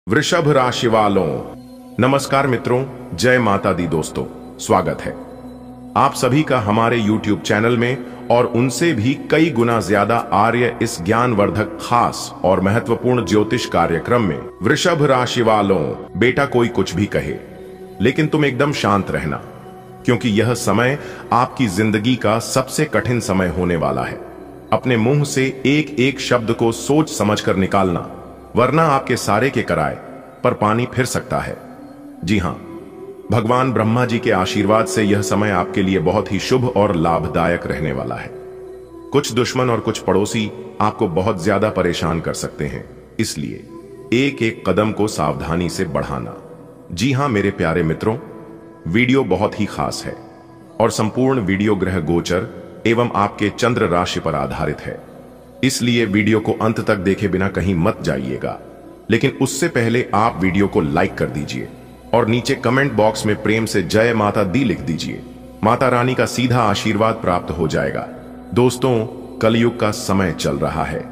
वृषभ राशि वालों, नमस्कार मित्रों, जय माता दी दोस्तों, स्वागत है आप सभी का हमारे YouTube चैनल में और उनसे भी कई गुना ज्यादा आर्य इस ज्ञानवर्धक खास और महत्वपूर्ण ज्योतिष कार्यक्रम में। वृषभ राशि वालों, बेटा कोई कुछ भी कहे लेकिन तुम एकदम शांत रहना, क्योंकि यह समय आपकी जिंदगी का सबसे कठिन समय होने वाला है। अपने मुंह से एक एक शब्द को सोच समझकर निकालना, वरना आपके सारे के कराए पर पानी फिर सकता है। जी हां, भगवान ब्रह्मा जी के आशीर्वाद से यह समय आपके लिए बहुत ही शुभ और लाभदायक रहने वाला है। कुछ दुश्मन और कुछ पड़ोसी आपको बहुत ज्यादा परेशान कर सकते हैं, इसलिए एक एक कदम को सावधानी से बढ़ाना। जी हां मेरे प्यारे मित्रों, वीडियो बहुत ही खास है और संपूर्ण वीडियो ग्रह गोचर एवं आपके चंद्र राशि पर आधारित है, इसलिए वीडियो को अंत तक देखे बिना कहीं मत जाइएगा। लेकिन उससे पहले आप वीडियो को लाइक कर दीजिए और नीचे कमेंट बॉक्स में प्रेम से जय माता दी लिख दीजिए। माता रानी का सीधा आशीर्वाद प्राप्त हो जाएगा। दोस्तों, कलयुग का समय चल रहा है।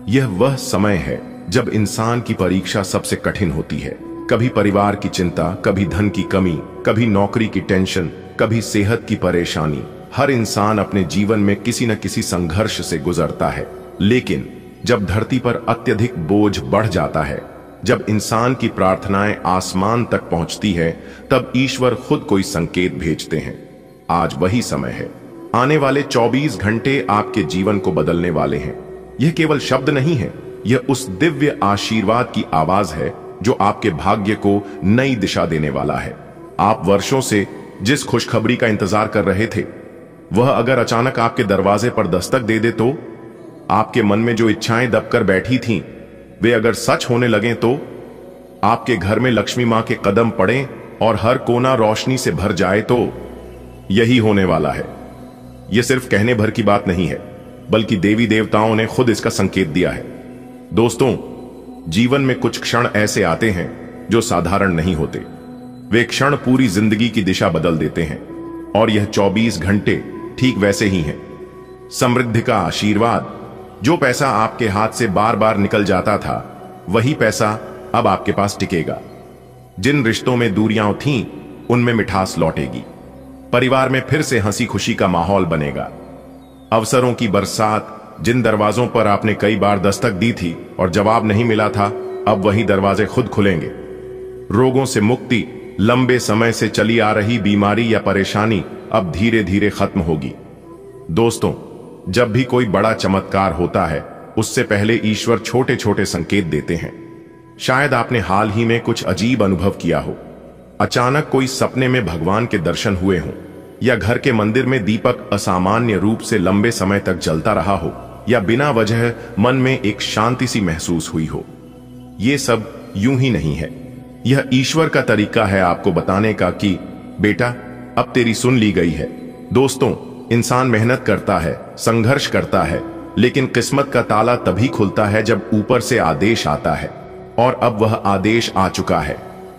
यह वह समय है जब इंसान की परीक्षा सबसे कठिन होती है। कभी परिवार की चिंता, कभी धन की कमी, कभी नौकरी की टेंशन, कभी सेहत की परेशानी। हर इंसान अपने जीवन में किसी न किसी संघर्ष से गुजरता है, लेकिन जब धरती पर अत्यधिक बोझ बढ़ जाता है, जब इंसान की प्रार्थनाएं आसमान तक पहुंचती है, तब ईश्वर खुद कोई संकेत भेजते हैं। आज वही समय है। आने वाले 24 घंटे आपके जीवन को बदलने वाले हैं। यह केवल शब्द नहीं है, यह उस दिव्य आशीर्वाद की आवाज है जो आपके भाग्य को नई दिशा देने वाला है। आप वर्षों से जिस खुशखबरी का इंतजार कर रहे थे, वह अगर अचानक आपके दरवाजे पर दस्तक दे दे तो आपके मन में जो इच्छाएं दबकर बैठी थीं, वे अगर सच होने लगें तो आपके घर में लक्ष्मी मां के कदम पड़ें और हर कोना रोशनी से भर जाए, तो यही होने वाला है। यह सिर्फ कहने भर की बात नहीं है, बल्कि देवी देवताओं ने खुद इसका संकेत दिया है। दोस्तों, जीवन में कुछ क्षण ऐसे आते हैं जो साधारण नहीं होते। वे क्षण पूरी जिंदगी की दिशा बदल देते हैं, और यह 24 घंटे ठीक वैसे ही हैं। समृद्धि का आशीर्वाद। जो पैसा आपके हाथ से बार बार निकल जाता था, वही पैसा अब आपके पास टिकेगा। जिन रिश्तों में दूरियां थीं, उनमें मिठास लौटेगी। परिवार में फिर से हंसी खुशी का माहौल बनेगा। अवसरों की बरसात। जिन दरवाजों पर आपने कई बार दस्तक दी थी और जवाब नहीं मिला था, अब वही दरवाजे खुद खुलेंगे। रोगों से मुक्ति। लंबे समय से चली आ रही बीमारी या परेशानी अब धीरे धीरे खत्म होगी। दोस्तों, जब भी कोई बड़ा चमत्कार होता है, उससे ईश्वर ईश्वर छोटे छोटे संकेत देते हैं। शायद आपने हाल ही में कुछ अजीब अनुभव किया हो। अचानक कोई सपने में भगवान के दर्शन हुए हों, या घर के मंदिर में दीपक असामान्य रूप से लंबे समय तक जलता रहा हो, या बिना वजह मन में एक शांति सी महसूस हुई हो। यह सब यूं ही नहीं है। यह ईश्वर का तरीका है आपको बताने का कि बेटा, अब तेरी सुन ली गई है। दोस्तों, इंसान मेहनत करता है, संघर्ष करता है, लेकिन किस्मत का ताला तभी खुलता है जब ऊपर से आदेश आता है, और अब वह आदेश आ चुका है।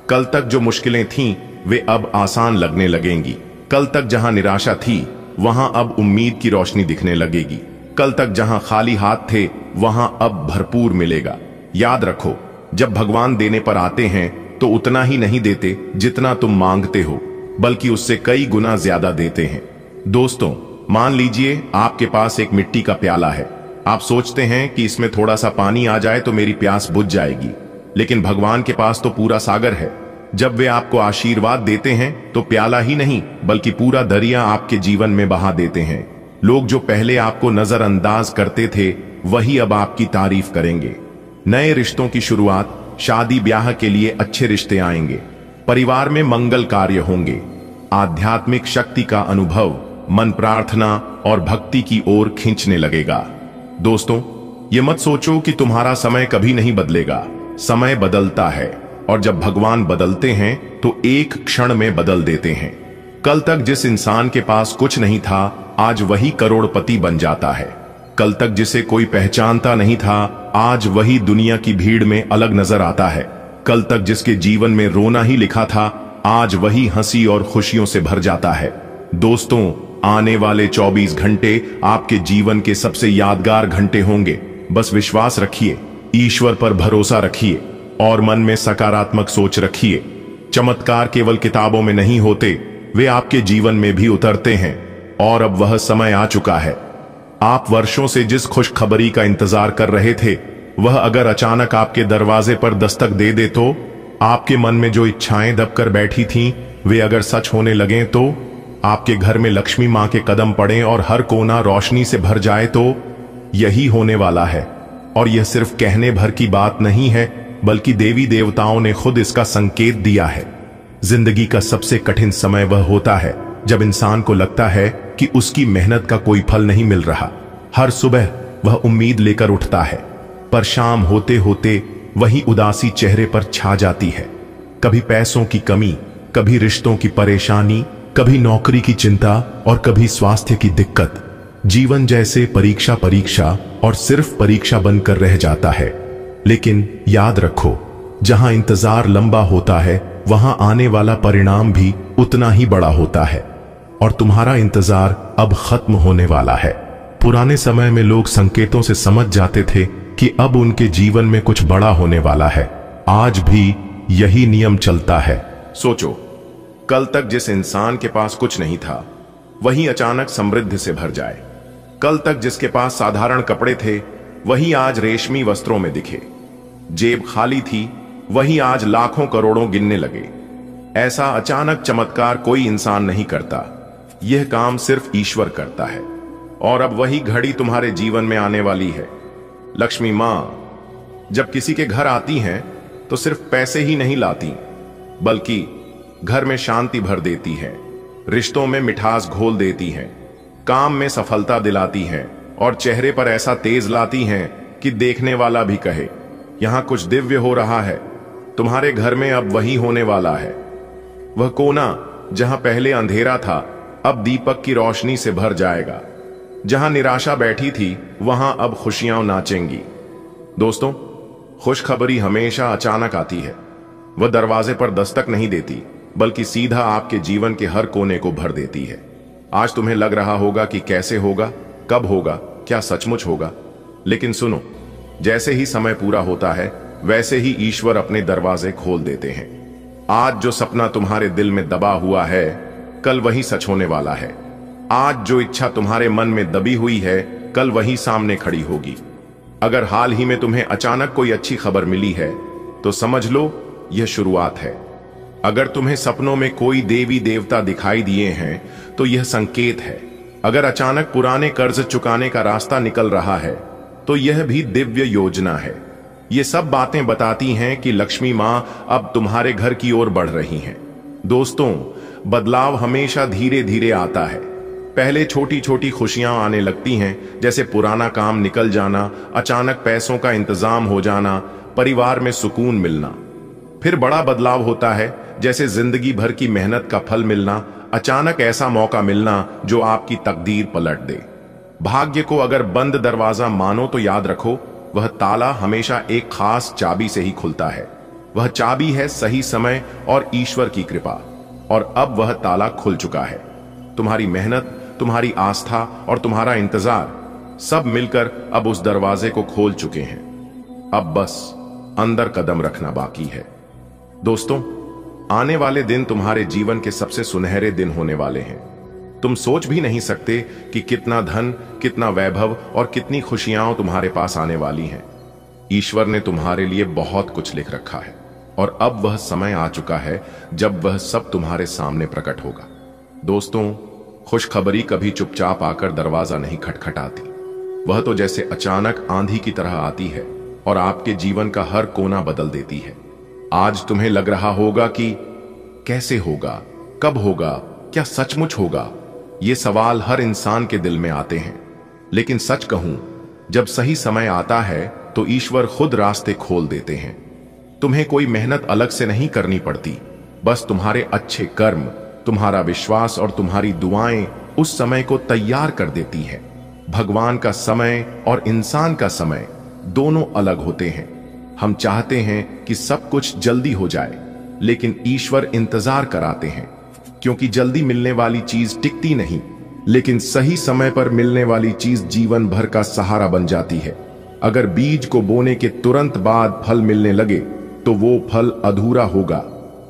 कल तक जो मुश्किलें थीं, वे अब आसान लगने लगेंगी। कल तक जहां निराशा थी, वहां अब उम्मीद की रोशनी दिखने लगेगी। कल तक जहां खाली हाथ थे, वहां अब भरपूर मिलेगा। याद रखो, जब भगवान देने पर आते हैं तो उतना ही नहीं देते जितना तुम मांगते हो, बल्कि उससे कई गुना ज्यादा देते हैं। दोस्तों, मान लीजिए आपके पास एक मिट्टी का प्याला है। आप सोचते हैं कि इसमें थोड़ा सा पानी आ जाए तो मेरी प्यास बुझ जाएगी, लेकिन भगवान के पास तो पूरा सागर है। जब वे आपको आशीर्वाद देते हैं तो प्याला ही नहीं, बल्कि पूरा दरिया आपके जीवन में बहा देते हैं। लोग जो पहले आपको नजरअंदाज करते थे, वही अब आपकी तारीफ करेंगे। नए रिश्तों की शुरुआत। शादी ब्याह के लिए अच्छे रिश्ते आएंगे। परिवार में मंगल कार्य होंगे। आध्यात्मिक शक्ति का अनुभव मन प्रार्थना और भक्ति की ओर खींचने लगेगा। दोस्तों, ये मत सोचो कि तुम्हारा समय कभी नहीं बदलेगा। समय बदलता है, और जब भगवान बदलते हैं तो एक क्षण में बदल देते हैं। कल तक जिस इंसान के पास कुछ नहीं था, आज वही करोड़पति बन जाता है। कल तक जिसे कोई पहचानता नहीं था, आज वही दुनिया की भीड़ में अलग नजर आता है। कल तक जिसके जीवन में रोना ही लिखा था, आज वही हंसी और खुशियों से भर जाता है। दोस्तों, आने वाले 24 घंटे आपके जीवन के सबसे यादगार घंटे होंगे। बस विश्वास रखिए, ईश्वर पर भरोसा रखिए और मन में सकारात्मक सोच रखिए। चमत्कार केवल किताबों में नहीं होते, वे आपके जीवन में भी उतरते हैं। और अब वह समय आ चुका है। आप वर्षों से जिस खुशखबरी का इंतजार कर रहे थे, वह अगर अचानक आपके दरवाजे पर दस्तक दे दे तो आपके मन में जो इच्छाएं दबकर बैठी थीं, वे अगर सच होने लगें तो आपके घर में लक्ष्मी मां के कदम पड़ें और हर कोना रोशनी से भर जाए तो यही होने वाला है। और यह सिर्फ कहने भर की बात नहीं है, बल्कि देवी देवताओं ने खुद इसका संकेत दिया है। जिंदगी का सबसे कठिन समय वह होता है जब इंसान को लगता है कि उसकी मेहनत का कोई फल नहीं मिल रहा। हर सुबह वह उम्मीद लेकर उठता है, पर शाम होते होते वही उदासी चेहरे पर छा जाती है। कभी पैसों की कमी, कभी रिश्तों की परेशानी, कभी नौकरी की चिंता और कभी स्वास्थ्य की दिक्कत। जीवन जैसे परीक्षा और सिर्फ परीक्षा बनकर रह जाता है। लेकिन याद रखो, जहां इंतजार लंबा होता है, वहां आने वाला परिणाम भी उतना ही बड़ा होता है। और तुम्हारा इंतजार अब खत्म होने वाला है। पुराने समय में लोग संकेतों से समझ जाते थे कि अब उनके जीवन में कुछ बड़ा होने वाला है। आज भी यही नियम चलता है। सोचो, कल तक जिस इंसान के पास कुछ नहीं था, वही अचानक समृद्धि से भर जाए। कल तक जिसके पास साधारण कपड़े थे, वही आज रेशमी वस्त्रों में दिखे। जेब खाली थी, वही आज लाखों करोड़ों गिनने लगे। ऐसा अचानक चमत्कार कोई इंसान नहीं करता, यह काम सिर्फ ईश्वर करता है। और अब वही घड़ी तुम्हारे जीवन में आने वाली है। लक्ष्मी मां जब किसी के घर आती हैं, तो सिर्फ पैसे ही नहीं लाती, बल्कि घर में शांति भर देती हैं, रिश्तों में मिठास घोल देती हैं, काम में सफलता दिलाती हैं और चेहरे पर ऐसा तेज लाती हैं कि देखने वाला भी कहे, यहां कुछ दिव्य हो रहा है। तुम्हारे घर में अब वही होने वाला है। वह कोना जहां पहले अंधेरा था, अब दीपक की रोशनी से भर जाएगा। जहां निराशा बैठी थी, वहां अब खुशियां नाचेंगी। दोस्तों, खुशखबरी हमेशा अचानक आती है। वह दरवाजे पर दस्तक नहीं देती, बल्कि सीधा आपके जीवन के हर कोने को भर देती है। आज तुम्हें लग रहा होगा कि कैसे होगा, कब होगा, क्या सचमुच होगा। लेकिन सुनो, जैसे ही समय पूरा होता है, वैसे ही ईश्वर अपने दरवाजे खोल देते हैं। आज जो सपना तुम्हारे दिल में दबा हुआ है, कल वही सच होने वाला है। आज जो इच्छा तुम्हारे मन में दबी हुई है, कल वही सामने खड़ी होगी। अगर हाल ही में तुम्हें अचानक कोई अच्छी खबर मिली है, तो समझ लो यह शुरुआत है। अगर तुम्हें सपनों में कोई देवी देवता दिखाई दिए हैं, तो यह संकेत है। अगर अचानक पुराने कर्ज चुकाने का रास्ता निकल रहा है, तो यह भी दिव्य योजना है। ये सब बातें बताती हैं कि लक्ष्मी मां अब तुम्हारे घर की ओर बढ़ रही हैं। दोस्तों, बदलाव हमेशा धीरे धीरे आता है। पहले छोटी छोटी खुशियां आने लगती हैं, जैसे पुराना काम निकल जाना, अचानक पैसों का इंतजाम हो जाना, परिवार में सुकून मिलना। फिर बड़ा बदलाव होता है, जैसे जिंदगी भर की मेहनत का फल मिलना, अचानक ऐसा मौका मिलना जो आपकी तकदीर पलट दे। भाग्य को अगर बंद दरवाजा मानो, तो याद रखो, वह ताला हमेशा एक खास चाबी से ही खुलता है। वह चाबी है सही समय और ईश्वर की कृपा। और अब वह ताला खुल चुका है। तुम्हारी मेहनत, तुम्हारी आस्था और तुम्हारा इंतजार सब मिलकर अब उस दरवाजे को खोल चुके हैं। अब बस अंदर कदम रखना बाकी है। दोस्तों, आने वाले दिन तुम्हारे जीवन के सबसे सुनहरे दिन होने वाले हैं। तुम सोच भी नहीं सकते कि कितना धन, कितना वैभव और कितनी खुशियां तुम्हारे पास आने वाली हैं। ईश्वर ने तुम्हारे लिए बहुत कुछ लिख रखा है, और अब वह समय आ चुका है जब वह सब तुम्हारे सामने प्रकट होगा। दोस्तों, खुशखबरी कभी चुपचाप आकर दरवाजा नहीं खटखटाती। वह तो जैसे अचानक आंधी की तरह आती है और आपके जीवन का हर कोना बदल देती है। आज तुम्हें लग रहा होगा कि कैसे होगा, कब होगा, क्या सचमुच होगा। ये सवाल हर इंसान के दिल में आते हैं। लेकिन सच कहूं, जब सही समय आता है तो ईश्वर खुद रास्ते खोल देते हैं। तुम्हें कोई मेहनत अलग से नहीं करनी पड़ती, बस तुम्हारे अच्छे कर्म, तुम्हारा विश्वास और तुम्हारी दुआएं उस समय को तैयार कर देती है। भगवान का समय और इंसान का समय दोनों अलग होते हैं। हम चाहते हैं कि सब कुछ जल्दी हो जाए, लेकिन ईश्वर इंतजार कराते हैं, क्योंकि जल्दी मिलने वाली चीज टिकती नहीं, लेकिन सही समय पर मिलने वाली चीज जीवन भर का सहारा बन जाती है। अगर बीज को बोने के तुरंत बाद फल मिलने लगे, तो वो फल अधूरा होगा।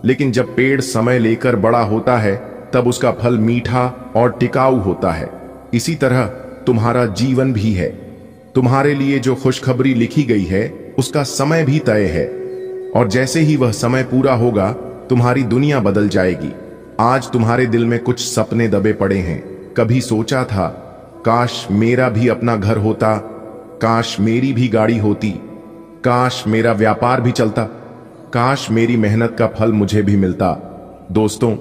लेकिन जब पेड़ समय लेकर बड़ा होता है तब उसका फल मीठा और टिकाऊ होता है। इसी तरह तुम्हारा जीवन भी है। तुम्हारे लिए जो खुशखबरी लिखी गई है उसका समय भी तय है, और जैसे ही वह समय पूरा होगा तुम्हारी दुनिया बदल जाएगी। आज तुम्हारे दिल में कुछ सपने दबे पड़े हैं। कभी सोचा था काश मेरा भी अपना घर होता, काश मेरी भी गाड़ी होती, काश मेरा व्यापार भी चलता, काश मेरी मेहनत का फल मुझे भी मिलता। दोस्तों,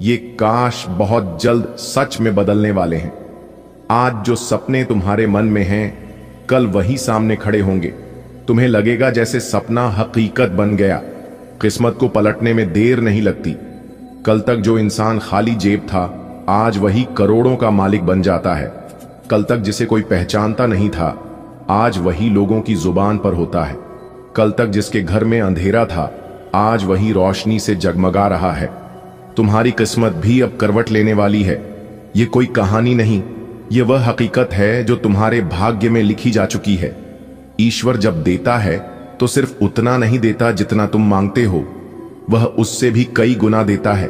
ये काश बहुत जल्द सच में बदलने वाले हैं। आज जो सपने तुम्हारे मन में हैं, कल वही सामने खड़े होंगे। तुम्हें लगेगा जैसे सपना हकीकत बन गया। किस्मत को पलटने में देर नहीं लगती। कल तक जो इंसान खाली जेब था, आज वही करोड़ों का मालिक बन जाता है। कल तक जिसे कोई पहचानता नहीं था, आज वही लोगों की जुबान पर होता है। कल तक जिसके घर में अंधेरा था, आज वही रोशनी से जगमगा रहा है। तुम्हारी किस्मत भी अब करवट लेने वाली है। ये कोई कहानी नहीं, ये वह हकीकत है जो तुम्हारे भाग्य में लिखी जा चुकी है। ईश्वर जब देता है तो सिर्फ उतना नहीं देता जितना तुम मांगते हो, वह उससे भी कई गुना देता है।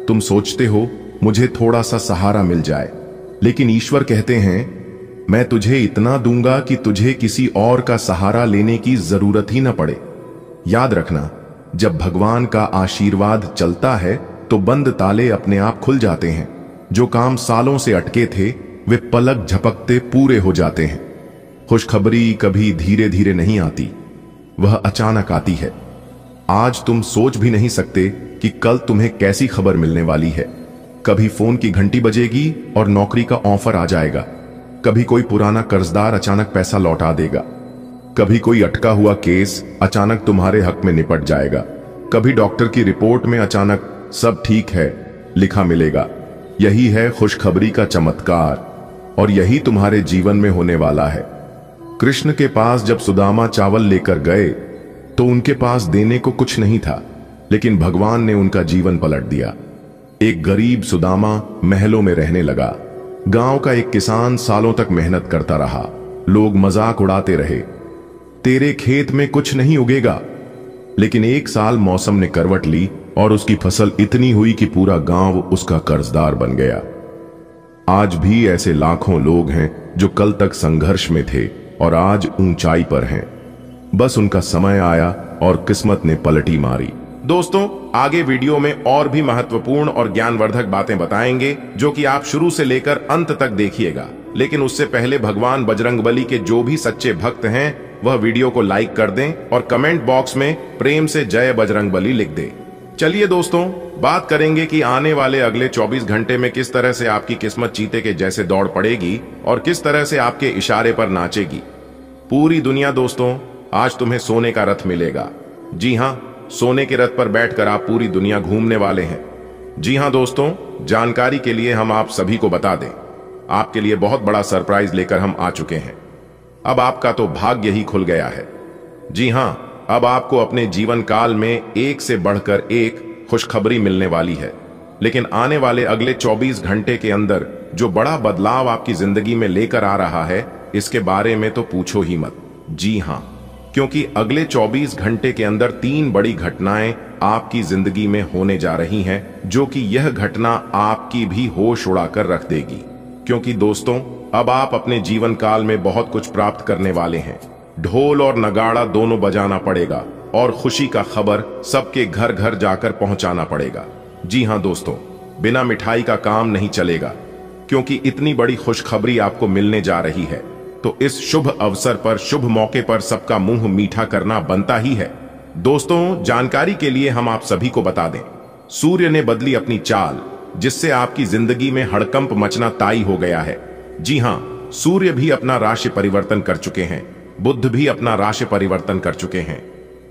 तुम सोचते हो मुझे थोड़ा सा सहारा मिल जाए, लेकिन ईश्वर कहते हैं मैं तुझे इतना दूंगा कि तुझे किसी और का सहारा लेने की जरूरत ही न पड़े। याद रखना, जब भगवान का आशीर्वाद चलता है तो बंद ताले अपने आप खुल जाते हैं। जो काम सालों से अटके थे वे पलक झपकते पूरे हो जाते हैं। खुशखबरी कभी धीरे धीरे नहीं आती, वह अचानक आती है। आज तुम सोच भी नहीं सकते कि कल तुम्हें कैसी खबर मिलने वाली है। कभी फोन की घंटी बजेगी और नौकरी का ऑफर आ जाएगा। कभी कोई पुराना कर्जदार अचानक पैसा लौटा देगा। कभी कोई अटका हुआ केस अचानक तुम्हारे हक में निपट जाएगा। कभी डॉक्टर की रिपोर्ट में अचानक सब ठीक है लिखा मिलेगा। यही है खुशखबरी का चमत्कार, और यही तुम्हारे जीवन में होने वाला है। कृष्ण के पास जब सुदामा चावल लेकर गए तो उनके पास देने को कुछ नहीं था, लेकिन भगवान ने उनका जीवन पलट दिया। एक गरीब सुदामा महलों में रहने लगा। गांव का एक किसान सालों तक मेहनत करता रहा। लोग मजाक उड़ाते रहे, तेरे खेत में कुछ नहीं उगेगा। लेकिन एक साल मौसम ने करवट ली और उसकी फसल इतनी हुई कि पूरा गांव उसका कर्जदार बन गया। आज भी ऐसे लाखों लोग हैं जो कल तक संघर्ष में थे और आज ऊंचाई पर हैं। बस उनका समय आया और किस्मत ने पलटी मारी। दोस्तों, आगे वीडियो में और भी महत्वपूर्ण और ज्ञानवर्धक बातें बताएंगे जो कि आप शुरू से लेकर अंत तक देखिएगा। लेकिन उससे पहले भगवान बजरंगबली के जो भी सच्चे भक्त हैं वह वीडियो को लाइक कर दें और कमेंट बॉक्स में प्रेम से जय बजरंगबली लिख दें। चलिए दोस्तों, बात करेंगे कि आने वाले अगले 24 घंटे में किस तरह से आपकी किस्मत चीते के जैसे दौड़ पड़ेगी और किस तरह से आपके इशारे पर नाचेगी। पूरी दुनिया दोस्तों आज तुम्हें सोने का रथ मिलेगा। जी हां, सोने के रथ पर बैठकर आप पूरी दुनिया घूमने वाले हैं। जी हां दोस्तों, जानकारी के लिए हम आप सभी को बता दें, आपके लिए बहुत बड़ा सरप्राइज लेकर हम आ चुके हैं। अब आपका तो भाग्य ही खुल गया है। जी हां, अब आपको अपने जीवन काल में एक से बढ़कर एक खुशखबरी मिलने वाली है। लेकिन आने वाले अगले 24 घंटे के अंदर जो बड़ा बदलाव आपकी जिंदगी में लेकर आ रहा है, इसके बारे में तो पूछो ही मत। जी हां, क्योंकि अगले 24 घंटे के अंदर 3 बड़ी घटनाएं आपकी जिंदगी में होने जा रही हैं, जो कि यह घटना आपकी भी होश उड़ाकर रख देगी। क्योंकि दोस्तों, अब आप अपने जीवन काल में बहुत कुछ प्राप्त करने वाले हैं। ढोल और नगाड़ा दोनों बजाना पड़ेगा और खुशी का खबर सबके घर घर जाकर पहुंचाना पड़ेगा। जी हां दोस्तों, बिना मिठाई का काम नहीं चलेगा, क्योंकि इतनी बड़ी खुशखबरी आपको मिलने जा रही है। तो इस शुभ अवसर पर, शुभ मौके पर सबका मुंह मीठा करना बनता ही है। दोस्तों, जानकारी के लिए हम आप सभी को बता दें, सूर्य ने बदली अपनी चाल, जिससे आपकी जिंदगी में हड़कंप मचना तय हो गया है। जी हां, सूर्य भी अपना राशि परिवर्तन कर चुके हैं, बुध भी अपना राशि परिवर्तन कर चुके हैं,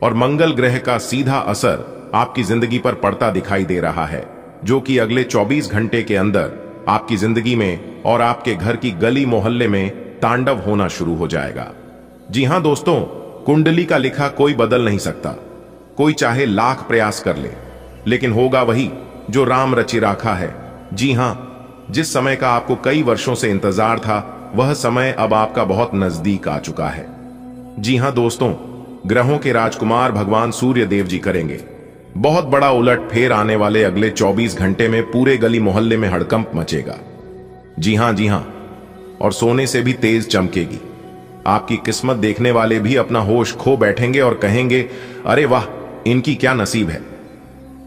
और मंगल ग्रह का सीधा असर आपकी जिंदगी पर पड़ता दिखाई दे रहा है, जो कि अगले 24 घंटे के अंदर आपकी जिंदगी में और आपके घर की गली मोहल्ले में तांडव होना शुरू हो जाएगा। जी हां दोस्तों, कुंडली का लिखा कोई बदल नहीं सकता। कोई चाहे लाख प्रयास कर ले, लेकिन होगा वही जो राम रचि राखा है। जी हां, जिस समय का आपको कई वर्षों से इंतजार था, वह समय अब आपका बहुत नजदीक आ चुका है। जी हां दोस्तों, ग्रहों के राजकुमार भगवान सूर्य देव जी करेंगे। बहुत बड़ा उलट फेर आने वाले अगले 24 घंटे में पूरे गली मोहल्ले में हड़कंप मचेगा। जी हां, और सोने से भी तेज चमकेगी। आपकी किस्मत देखने वाले भी अपना होश खो बैठेंगे और कहेंगे, अरे वाह, इनकी क्या नसीब है।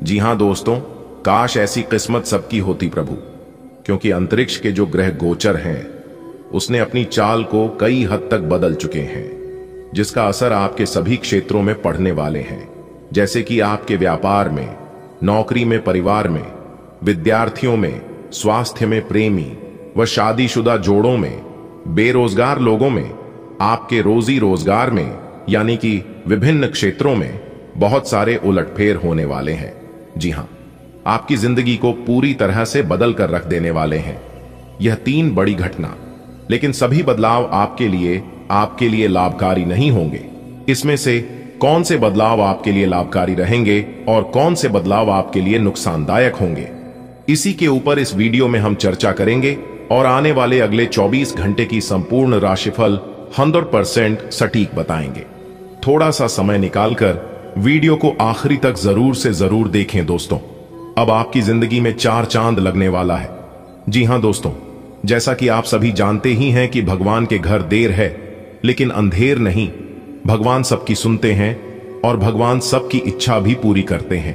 जी हां दोस्तों, काश ऐसी किस्मत सबकी होती प्रभु, क्योंकि अंतरिक्ष के जो ग्रह गोचर हैं उसने अपनी चाल को कई हद तक बदल चुके हैं, जिसका असर आपके सभी क्षेत्रों में पड़ने वाले हैं। जैसे कि आपके व्यापार में, नौकरी में, परिवार में, विद्यार्थियों में, स्वास्थ्य में, प्रेमी व शादीशुदा जोड़ों में, बेरोजगार लोगों में, आपके रोजी रोजगार में, यानी कि विभिन्न क्षेत्रों में बहुत सारे उलटफेर होने वाले हैं। जी हां, आपकी जिंदगी को पूरी तरह से बदल कर रख देने वाले हैं यह 3 बड़ी घटना। लेकिन सभी बदलाव आपके लिए लाभकारी नहीं होंगे। इसमें से कौन से बदलाव आपके लिए लाभकारी रहेंगे और कौन से बदलाव आपके लिए नुकसानदायक होंगे, इसी के ऊपर इस वीडियो में हम चर्चा करेंगे और आने वाले अगले 24 घंटे की संपूर्ण राशिफल 100% सटीक बताएंगे। थोड़ा सा समय निकालकर वीडियो को आखिरी तक जरूर से जरूर देखें दोस्तों। अब आपकी जिंदगी में 4 चांद लगने वाला है। जी हां दोस्तों, जैसा कि आप सभी जानते ही हैं कि भगवान के घर देर है लेकिन अंधेर नहीं। भगवान सबकी सुनते हैं और भगवान सबकी इच्छा भी पूरी करते हैं।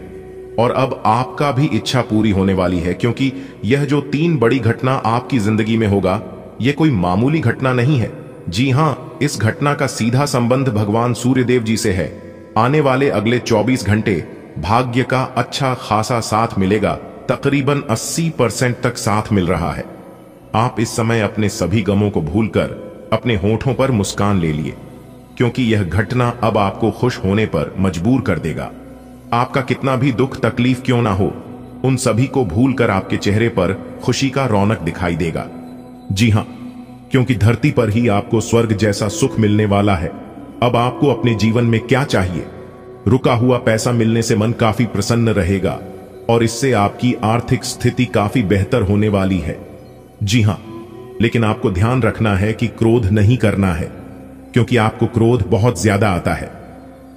और अब आपका भी इच्छा पूरी होने वाली है, क्योंकि यह जो 3 बड़ी घटना आपकी जिंदगी में होगा, यह कोई मामूली घटना नहीं है। जी हां, इस घटना का सीधा संबंध भगवान सूर्यदेव जी से है। आने वाले अगले 24 घंटे भाग्य का अच्छा खासा साथ मिलेगा। तकरीबन 80% तक साथ मिल रहा है। आप इस समय अपने सभी गमों को भूलकर अपने होठों पर मुस्कान ले लिए, क्योंकि यह घटना अब आपको खुश होने पर मजबूर कर देगा। आपका कितना भी दुख तकलीफ क्यों ना हो, उन सभी को भूलकर आपके चेहरे पर खुशी का रौनक दिखाई देगा। जी हां, क्योंकि धरती पर ही आपको स्वर्ग जैसा सुख मिलने वाला है। अब आपको अपने जीवन में क्या चाहिए? रुका हुआ पैसा मिलने से मन काफी प्रसन्न रहेगा और इससे आपकी आर्थिक स्थिति काफी बेहतर होने वाली है। जी हां, लेकिन आपको ध्यान रखना है कि क्रोध नहीं करना है, क्योंकि आपको क्रोध बहुत ज्यादा आता है।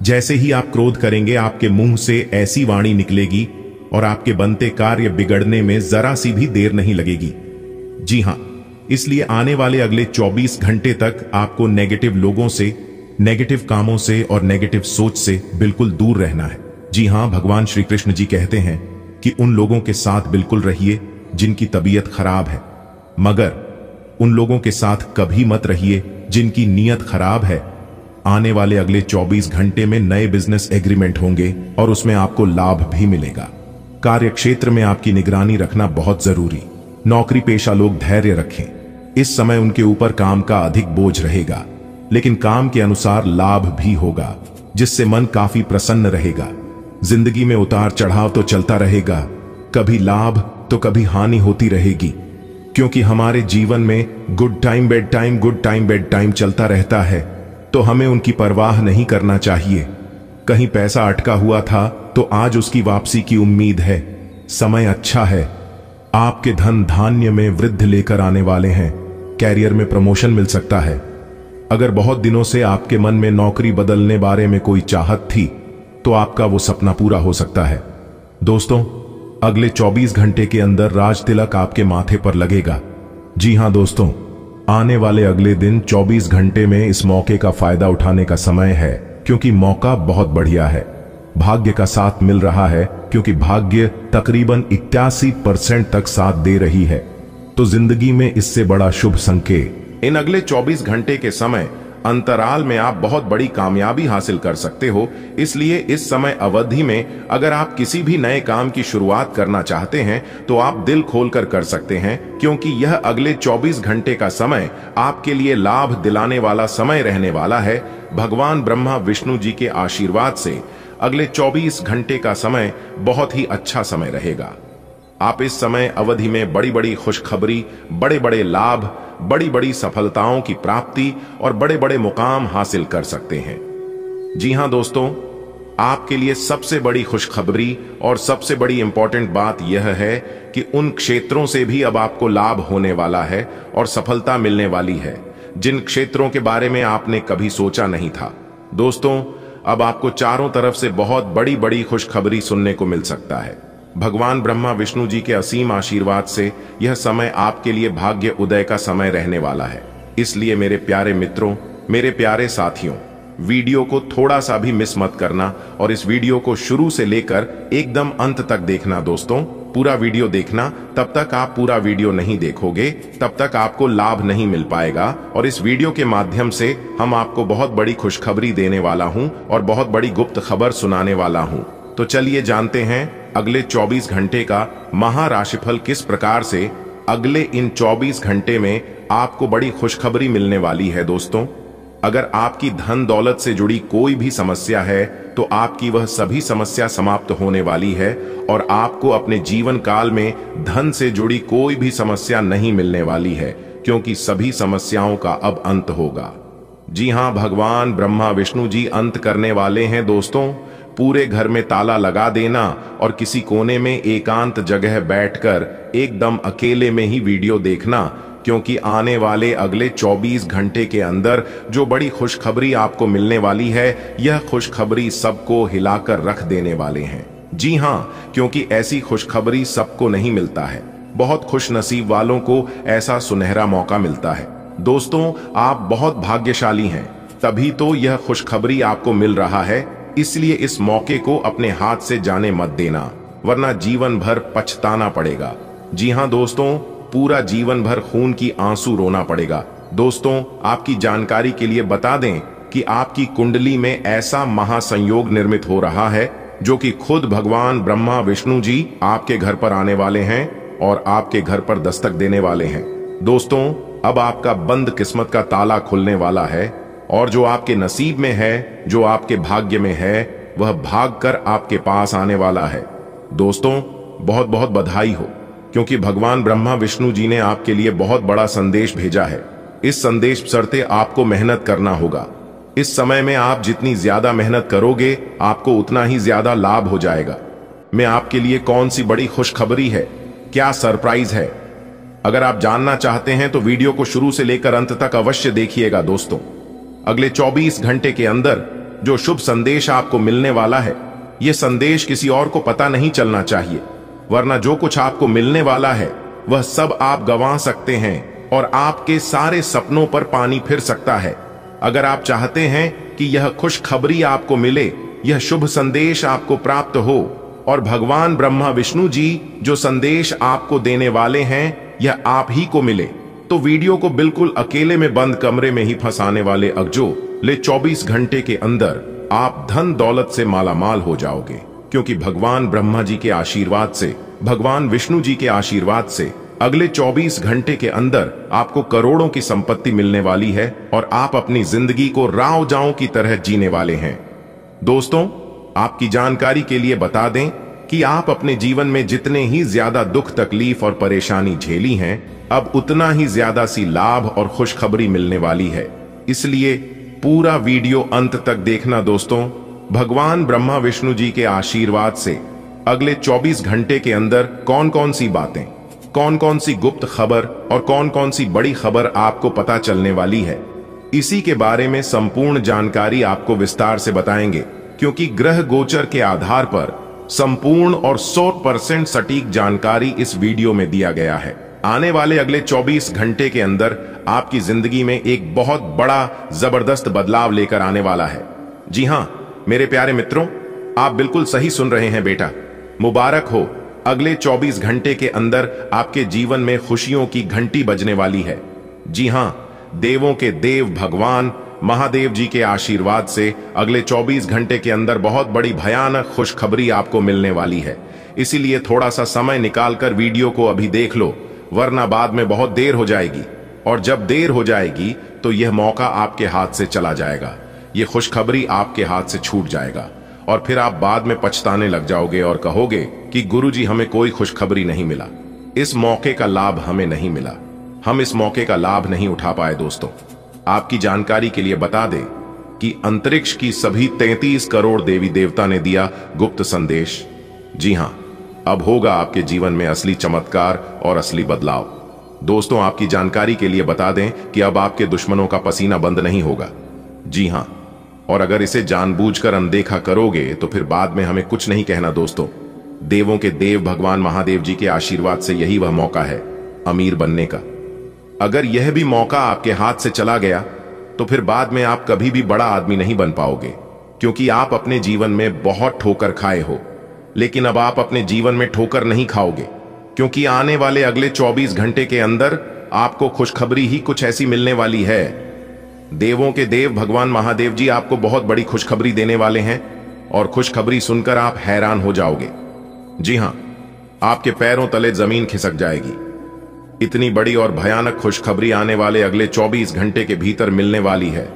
जैसे ही आप क्रोध करेंगे, आपके मुंह से ऐसी वाणी निकलेगी और आपके बनते कार्य बिगड़ने में जरा सी भी देर नहीं लगेगी। जी हां, इसलिए आने वाले अगले 24 घंटे तक आपको नेगेटिव लोगों से, नेगेटिव कामों से और नेगेटिव सोच से बिल्कुल दूर रहना है। जी हां, भगवान श्री कृष्ण जी कहते हैं कि उन लोगों के साथ बिल्कुल रहिए जिनकी तबीयत खराब है, मगर उन लोगों के साथ कभी मत रहिए जिनकी नीयत खराब है। आने वाले अगले 24 घंटे में नए बिजनेस एग्रीमेंट होंगे और उसमें आपको लाभ भी मिलेगा। कार्य क्षेत्र में आपकी निगरानी रखना बहुत जरूरी। नौकरी पेशा लोग धैर्य रखें। इस समय उनके ऊपर काम का अधिक बोझ रहेगा, लेकिन काम के अनुसार लाभ भी होगा, जिससे मन काफी प्रसन्न रहेगा। जिंदगी में उतार चढ़ाव तो चलता रहेगा, कभी लाभ तो कभी हानि होती रहेगी, क्योंकि हमारे जीवन में good time bed time, good time bed time चलता रहता है, तो हमें उनकी परवाह नहीं करना चाहिए। कहीं पैसा अटका हुआ था तो आज उसकी वापसी की उम्मीद है। समय अच्छा है, आपके धन धान्य में वृद्धि लेकर आने वाले हैं। कैरियर में प्रमोशन मिल सकता है। अगर बहुत दिनों से आपके मन में नौकरी बदलने बारे में कोई चाहत थी, तो आपका वो सपना पूरा हो सकता है। दोस्तों, अगले 24 घंटे के अंदर राज तिलक आपके माथे पर लगेगा। जी हां दोस्तों, आने वाले अगले दिन 24 घंटे में इस मौके का फायदा उठाने का समय है, क्योंकि मौका बहुत बढ़िया है। भाग्य का साथ मिल रहा है, क्योंकि भाग्य तकरीबन 81% तक साथ दे रही है। तो जिंदगी में इससे बड़ा शुभ संकेत इन अगले 24 घंटे के समय अंतराल में आप बहुत बड़ी कामयाबी हासिल कर सकते हो। इसलिए इस समय अवधि में अगर आप किसी भी नए काम की शुरुआत करना चाहते हैं तो आप दिल खोलकर कर सकते हैं, क्योंकि यह अगले 24 घंटे का समय आपके लिए लाभ दिलाने वाला समय रहने वाला है। भगवान ब्रह्मा विष्णु जी के आशीर्वाद से अगले 24 घंटे का समय बहुत ही अच्छा समय रहेगा। आप इस समय अवधि में बड़ी बड़ी खुशखबरी, बड़े बड़े लाभ, बड़ी बड़ी सफलताओं की प्राप्ति और बड़े बड़े मुकाम हासिल कर सकते हैं। जी हां दोस्तों, आपके लिए सबसे बड़ी खुशखबरी और सबसे बड़ी इंपॉर्टेंट बात यह है कि उन क्षेत्रों से भी अब आपको लाभ होने वाला है और सफलता मिलने वाली है, जिन क्षेत्रों के बारे में आपने कभी सोचा नहीं था। दोस्तों, अब आपको चारों तरफ से बहुत बड़ी बड़ी खुशखबरी सुनने को मिल सकता है। भगवान ब्रह्मा विष्णु जी के असीम आशीर्वाद से यह समय आपके लिए भाग्य उदय का समय रहने वाला है। इसलिए मेरे प्यारे मित्रों, मेरे प्यारे साथियों, वीडियो को थोड़ा सा भी मिस मत करना और इस वीडियो को शुरू से लेकर एकदम अंत तक देखना। दोस्तों, पूरा वीडियो देखना। तब तक आप पूरा वीडियो नहीं देखोगे तब तक आपको लाभ नहीं मिल पाएगा। और इस वीडियो के माध्यम से हम आपको बहुत बड़ी खुशखबरी देने वाला हूं और बहुत बड़ी गुप्त खबर सुनाने वाला हूं। तो चलिए जानते हैं अगले 24 घंटे का महाराशिफल किस प्रकार से अगले इन 24 घंटे में आपको बड़ी खुशखबरी मिलने वाली है। दोस्तों, अगर आपकी धन दौलत से जुड़ी कोई भी समस्या है तो आपकी वह सभी समस्या समाप्त होने वाली है और आपको अपने जीवन काल में धन से जुड़ी कोई भी समस्या नहीं मिलने वाली है, क्योंकि सभी समस्याओं का अब अंत होगा। जी हां, भगवान ब्रह्मा विष्णु जी अंत करने वाले हैं। दोस्तों, पूरे घर में ताला लगा देना और किसी कोने में एकांत जगह बैठकर एकदम अकेले में ही वीडियो देखना, क्योंकि आने वाले अगले 24 घंटे के अंदर जो बड़ी खुशखबरी आपको मिलने वाली है, यह खुशखबरी सबको हिलाकर रख देने वाले हैं। जी हां, क्योंकि ऐसी खुशखबरी सबको नहीं मिलता है। बहुत खुश नसीब वालों को ऐसा सुनहरा मौका मिलता है। दोस्तों, आप बहुत भाग्यशाली हैं, तभी तो यह खुशखबरी आपको मिल रहा है। इसलिए इस मौके को अपने हाथ से जाने मत देना, वरना जीवन भर पछताना पड़ेगा। जी हां दोस्तों, पूरा जीवन भर खून की आंसू रोना पड़ेगा। दोस्तों, आपकी जानकारी के लिए बता दें कि आपकी कुंडली में ऐसा महासंयोग निर्मित हो रहा है जो कि खुद भगवान ब्रह्मा विष्णु जी आपके घर पर आने वाले हैं और आपके घर पर दस्तक देने वाले हैं। दोस्तों, अब आपका बंद किस्मत का ताला खुलने वाला है और जो आपके नसीब में है, जो आपके भाग्य में है, वह भागकर आपके पास आने वाला है। दोस्तों, बहुत बहुत बधाई हो, क्योंकि भगवान ब्रह्मा विष्णु जी ने आपके लिए बहुत बड़ा संदेश भेजा है। इस संदेश बशर्ते आपको मेहनत करना होगा। इस समय में आप जितनी ज्यादा मेहनत करोगे, आपको उतना ही ज्यादा लाभ हो जाएगा। मैं आपके लिए कौन सी बड़ी खुशखबरी है, क्या सरप्राइज है, अगर आप जानना चाहते हैं तो वीडियो को शुरू से लेकर अंत तक अवश्य देखिएगा। दोस्तों, अगले 24 घंटे के अंदर जो शुभ संदेश आपको मिलने वाला है, यह संदेश किसी और को पता नहीं चलना चाहिए, वरना जो कुछ आपको मिलने वाला है वह सब आप गंवा सकते हैं और आपके सारे सपनों पर पानी फिर सकता है। अगर आप चाहते हैं कि यह खुशखबरी आपको मिले, यह शुभ संदेश आपको प्राप्त हो और भगवान ब्रह्मा विष्णु जी जो संदेश आपको देने वाले हैं यह आप ही को मिले, तो वीडियो को बिल्कुल अकेले में बंद कमरे में ही फंसाने वाले अगले 24 घंटे के अंदर आप धन दौलत से मालामाल हो जाओगे, क्योंकि भगवान ब्रह्मा जी के आशीर्वाद से, भगवान विष्णु जी के आशीर्वाद से अगले 24 घंटे के अंदर आपको करोड़ों की संपत्ति मिलने वाली है और आप अपनी जिंदगी को राव जाओ की तरह जीने वाले हैं। दोस्तों, आपकी जानकारी के लिए बता दें कि आप अपने जीवन में जितने ही ज्यादा दुख तकलीफ और परेशानी झेली हैं, अब उतना ही ज्यादा सी लाभ और खुशखबरी मिलने वाली है। इसलिए पूरा वीडियो अंत तक देखना। दोस्तों, भगवान ब्रह्मा विष्णु जी के आशीर्वाद से अगले 24 घंटे के अंदर कौन कौन सी बातें, कौन कौन सी गुप्त खबर और कौन कौन सी बड़ी खबर आपको पता चलने वाली है, इसी के बारे में संपूर्ण जानकारी आपको विस्तार से बताएंगे, क्योंकि ग्रह गोचर के आधार पर संपूर्ण और 100% सटीक जानकारी इस वीडियो में दिया गया है। आने वाले अगले 24 घंटे के अंदर आपकी जिंदगी में एक बहुत बड़ा जबरदस्त बदलाव लेकर आने वाला है। जी हां मेरे प्यारे मित्रों, आप बिल्कुल सही सुन रहे हैं बेटा। मुबारक हो, अगले 24 घंटे के अंदर आपके जीवन में खुशियों की घंटी बजने वाली है। जी हां, देवों के देव भगवान महादेव जी के आशीर्वाद से अगले 24 घंटे के अंदर बहुत बड़ी भयानक खुशखबरी आपको मिलने वाली है। इसीलिए थोड़ा सा समय निकालकर वीडियो को अभी देख लो, वरना बाद में बहुत देर हो जाएगी, और जब देर हो जाएगी तो यह मौका आपके हाथ से चला जाएगा, यह खुशखबरी आपके हाथ से छूट जाएगा, और फिर आप बाद में पछताने लग जाओगे और कहोगे कि गुरुजी हमें कोई खुशखबरी नहीं मिला, इस मौके का लाभ हमें नहीं मिला, हम इस मौके का लाभ नहीं उठा पाए। दोस्तों, आपकी जानकारी के लिए बता दें कि अंतरिक्ष की सभी 33 करोड़ देवी देवता ने दिया गुप्त संदेश। जी हां, अब होगा आपके जीवन में असली चमत्कार और असली बदलाव। दोस्तों, आपकी जानकारी के लिए बता दें कि अब आपके दुश्मनों का पसीना बंद नहीं होगा। जी हां, और अगर इसे जानबूझकर अनदेखा करोगे तो फिर बाद में हमें कुछ नहीं कहना दोस्तों। देवों के देव भगवान महादेव जी के आशीर्वाद से यही वह मौका है अमीर बनने का। अगर यह भी मौका आपके हाथ से चला गया तो फिर बाद में आप कभी भी बड़ा आदमी नहीं बन पाओगे, क्योंकि आप अपने जीवन में बहुत ठोकर खाए हो। लेकिन अब आप अपने जीवन में ठोकर नहीं खाओगे, क्योंकि आने वाले अगले 24 घंटे के अंदर आपको खुशखबरी ही कुछ ऐसी मिलने वाली है। देवों के देव भगवान महादेव जी आपको बहुत बड़ी खुशखबरी देने वाले हैं और खुशखबरी सुनकर आप हैरान हो जाओगे। जी हां, आपके पैरों तले जमीन खिसक जाएगी। इतनी बड़ी और भयानक खुशखबरी आने वाले अगले 24 घंटे के भीतर मिलने वाली है।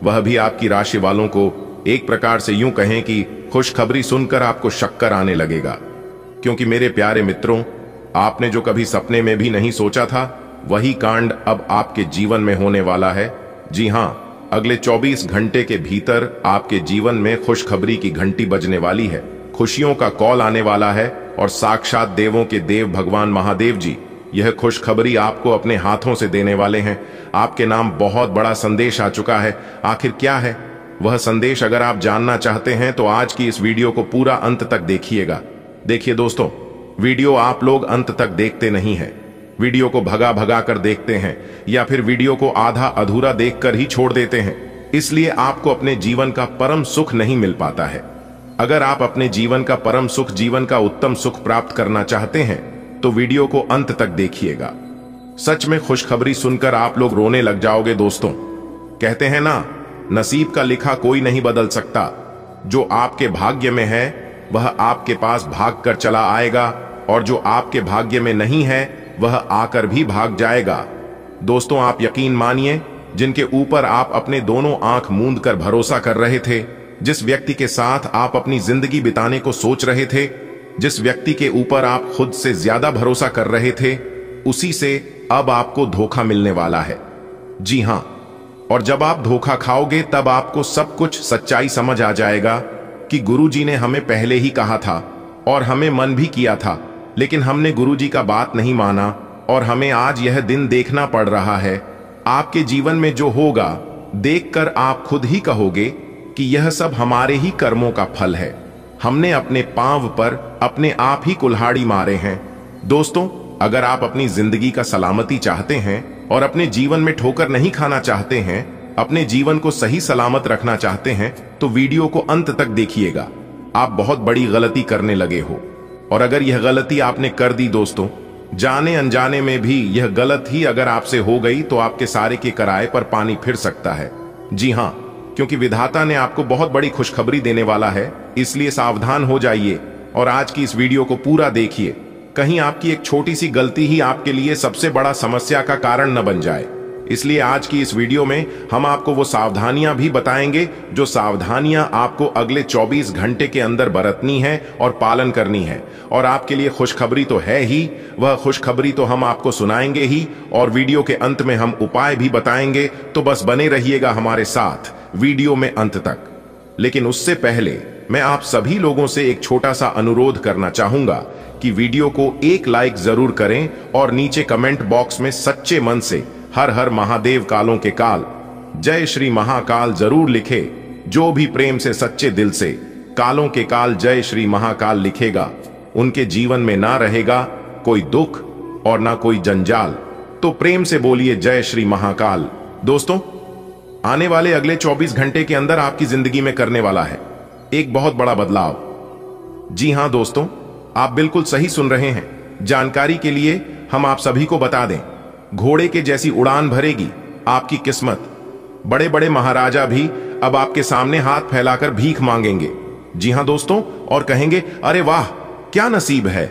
वह भी आपकी राशि वालों को एक प्रकार से यूं कहें कि खुशखबरी सुनकर आपको शक्कर आने लगेगा, क्योंकि मेरे प्यारे मित्रों, आपने जो कभी सपने में भी नहीं सोचा था वही कांड अब आपके जीवन में होने वाला है। जी हां, अगले 24 घंटे के भीतर आपके जीवन में खुशखबरी की घंटी बजने वाली है। खुशियों का कॉल आने वाला है और साक्षात देवों के देव भगवान महादेव जी यह खुशखबरी आपको अपने हाथों से देने वाले हैं। आपके नाम बहुत बड़ा संदेश आ चुका है। आखिर क्या है वह संदेश? अगर आप जानना चाहते हैं तो आज की इस वीडियो को पूरा अंत तक देखिएगा। देखिए दोस्तों, वीडियो आप लोग अंत तक देखते नहीं हैं, वीडियो को भगा भगा कर देखते हैं या फिर वीडियो को आधा अधूरा देखकर ही छोड़ देते हैं। इसलिए आपको अपने जीवन का परम सुख नहीं मिल पाता है। अगर आप अपने जीवन का परम सुख, जीवन का उत्तम सुख प्राप्त करना चाहते हैं तो वीडियो को अंत तक देखिएगा। सच में खुशखबरी सुनकर आप लोग रोने लग जाओगे दोस्तों। कहते हैं ना, नसीब का लिखा कोई नहीं बदल सकता। जो आपके भाग्य में है वह आपके पास भाग कर चला आएगा, और जो आपके भाग्य में नहीं है वह आकर भी भाग जाएगा। दोस्तों, आप यकीन मानिए, जिनके ऊपर आप अपने दोनों आंख मूंद कर भरोसा कर रहे थे, जिस व्यक्ति के साथ आप अपनी जिंदगी बिताने को सोच रहे थे, जिस व्यक्ति के ऊपर आप खुद से ज्यादा भरोसा कर रहे थे, उसी से अब आपको धोखा मिलने वाला है। जी हां, और जब आप धोखा खाओगे तब आपको सब कुछ सच्चाई समझ आ जाएगा कि गुरुजी ने हमें पहले ही कहा था और हमें मन भी किया था, लेकिन हमने गुरुजी का बात नहीं माना और हमें आज यह दिन देखना पड़ रहा है। आपके जीवन में जो होगा देखकर आप खुद ही कहोगे कि यह सब हमारे ही कर्मों का फल है। हमने अपने पांव पर अपने आप ही कुल्हाड़ी मारे हैं। दोस्तों, अगर आप अपनी जिंदगी का सलामती चाहते हैं और अपने जीवन में ठोकर नहीं खाना चाहते हैं, अपने जीवन को सही सलामत रखना चाहते हैं, तो वीडियो को अंत तक देखिएगा। आप बहुत बड़ी गलती करने लगे हो, और अगर यह गलती आपने कर दी दोस्तों, जाने अनजाने में भी यह गलत ही अगर आपसे हो गई, तो आपके सारे के किराए पर पानी फिर सकता है। जी हां, क्योंकि विधाता ने आपको बहुत बड़ी खुशखबरी देने वाला है, इसलिए सावधान हो जाइए और आज की इस वीडियो को पूरा देखिए। कहीं आपकी एक छोटी सी गलती ही आपके लिए सबसे बड़ा समस्या का कारण न बन जाए। इसलिए आज की इस वीडियो में हम आपको वो सावधानियां भी बताएंगे जो सावधानियां आपको अगले 24 घंटे के अंदर बरतनी है और पालन करनी है। और आपके लिए खुशखबरी तो है ही, वह खुशखबरी तो हम आपको सुनाएंगे ही, और वीडियो के अंत में हम उपाय भी बताएंगे। तो बस बने रहिएगा हमारे साथ वीडियो में अंत तक। लेकिन उससे पहले मैं आप सभी लोगों से एक छोटा सा अनुरोध करना चाहूंगा कि वीडियो को एक लाइक जरूर करें और नीचे कमेंट बॉक्स में सच्चे मन से हर हर महादेव कालों के काल, जय श्री महाकाल जरूर लिखे। जो भी प्रेम से सच्चे दिल से कालों के काल जय श्री महाकाल लिखेगा, उनके जीवन में ना रहेगा कोई दुख और ना कोई जंजाल। तो प्रेम से बोलिए जय श्री महाकाल। दोस्तों, आने वाले अगले 24 घंटे के अंदर आपकी जिंदगी में करने वाला है एक बहुत बड़ा बदलाव। जी हां दोस्तों, आप बिल्कुल सही सुन रहे हैं। जानकारी के लिए हम आप सभी को बता दें, घोड़े के जैसी उड़ान भरेगी आपकी किस्मत। बड़े बड़े महाराजा भी अब आपके सामने हाथ फैलाकर भीख मांगेंगे। जी हां दोस्तों, और कहेंगे, अरे वाह क्या नसीब है,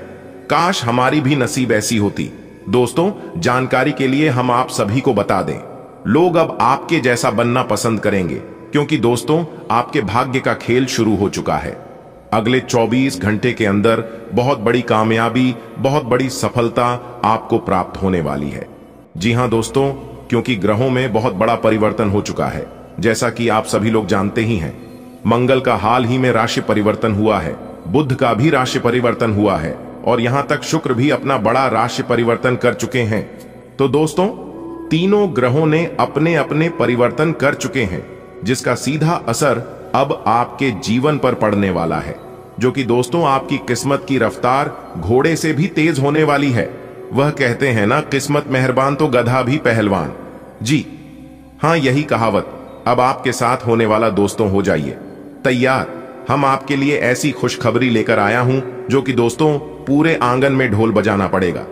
काश हमारी भी नसीब ऐसी होती। दोस्तों, जानकारी के लिए हम आप सभी को बता दें, लोग अब आपके जैसा बनना पसंद करेंगे, क्योंकि दोस्तों आपके भाग्य का खेल शुरू हो चुका है। अगले 24 घंटे के अंदर बहुत बड़ी कामयाबी, बहुत बड़ी सफलता आपको प्राप्त होने वाली है। जी हां दोस्तों, क्योंकि ग्रहों में बहुत बड़ा परिवर्तन हो चुका है। जैसा कि आप सभी लोग जानते ही हैं, मंगल का हाल ही में राशि परिवर्तन हुआ है, बुध का भी राशि परिवर्तन हुआ है, और यहां तक शुक्र भी अपना बड़ा राशि परिवर्तन कर चुके हैं। तो दोस्तों, तीनों ग्रहों ने अपने अपने परिवर्तन कर चुके हैं। जिसका सीधा असर अब आपके जीवन पर पड़ने वाला है, जो कि दोस्तों आपकी किस्मत की रफ्तार घोड़े से भी तेज होने वाली है। वह कहते हैं ना, किस्मत मेहरबान तो गधा भी पहलवान। जी हां, यही कहावत अब आपके साथ होने वाला। दोस्तों हो जाइए तैयार, हम आपके लिए ऐसी खुशखबरी लेकर आया हूं जो कि दोस्तों पूरे आंगन में ढोल बजाना पड़ेगा।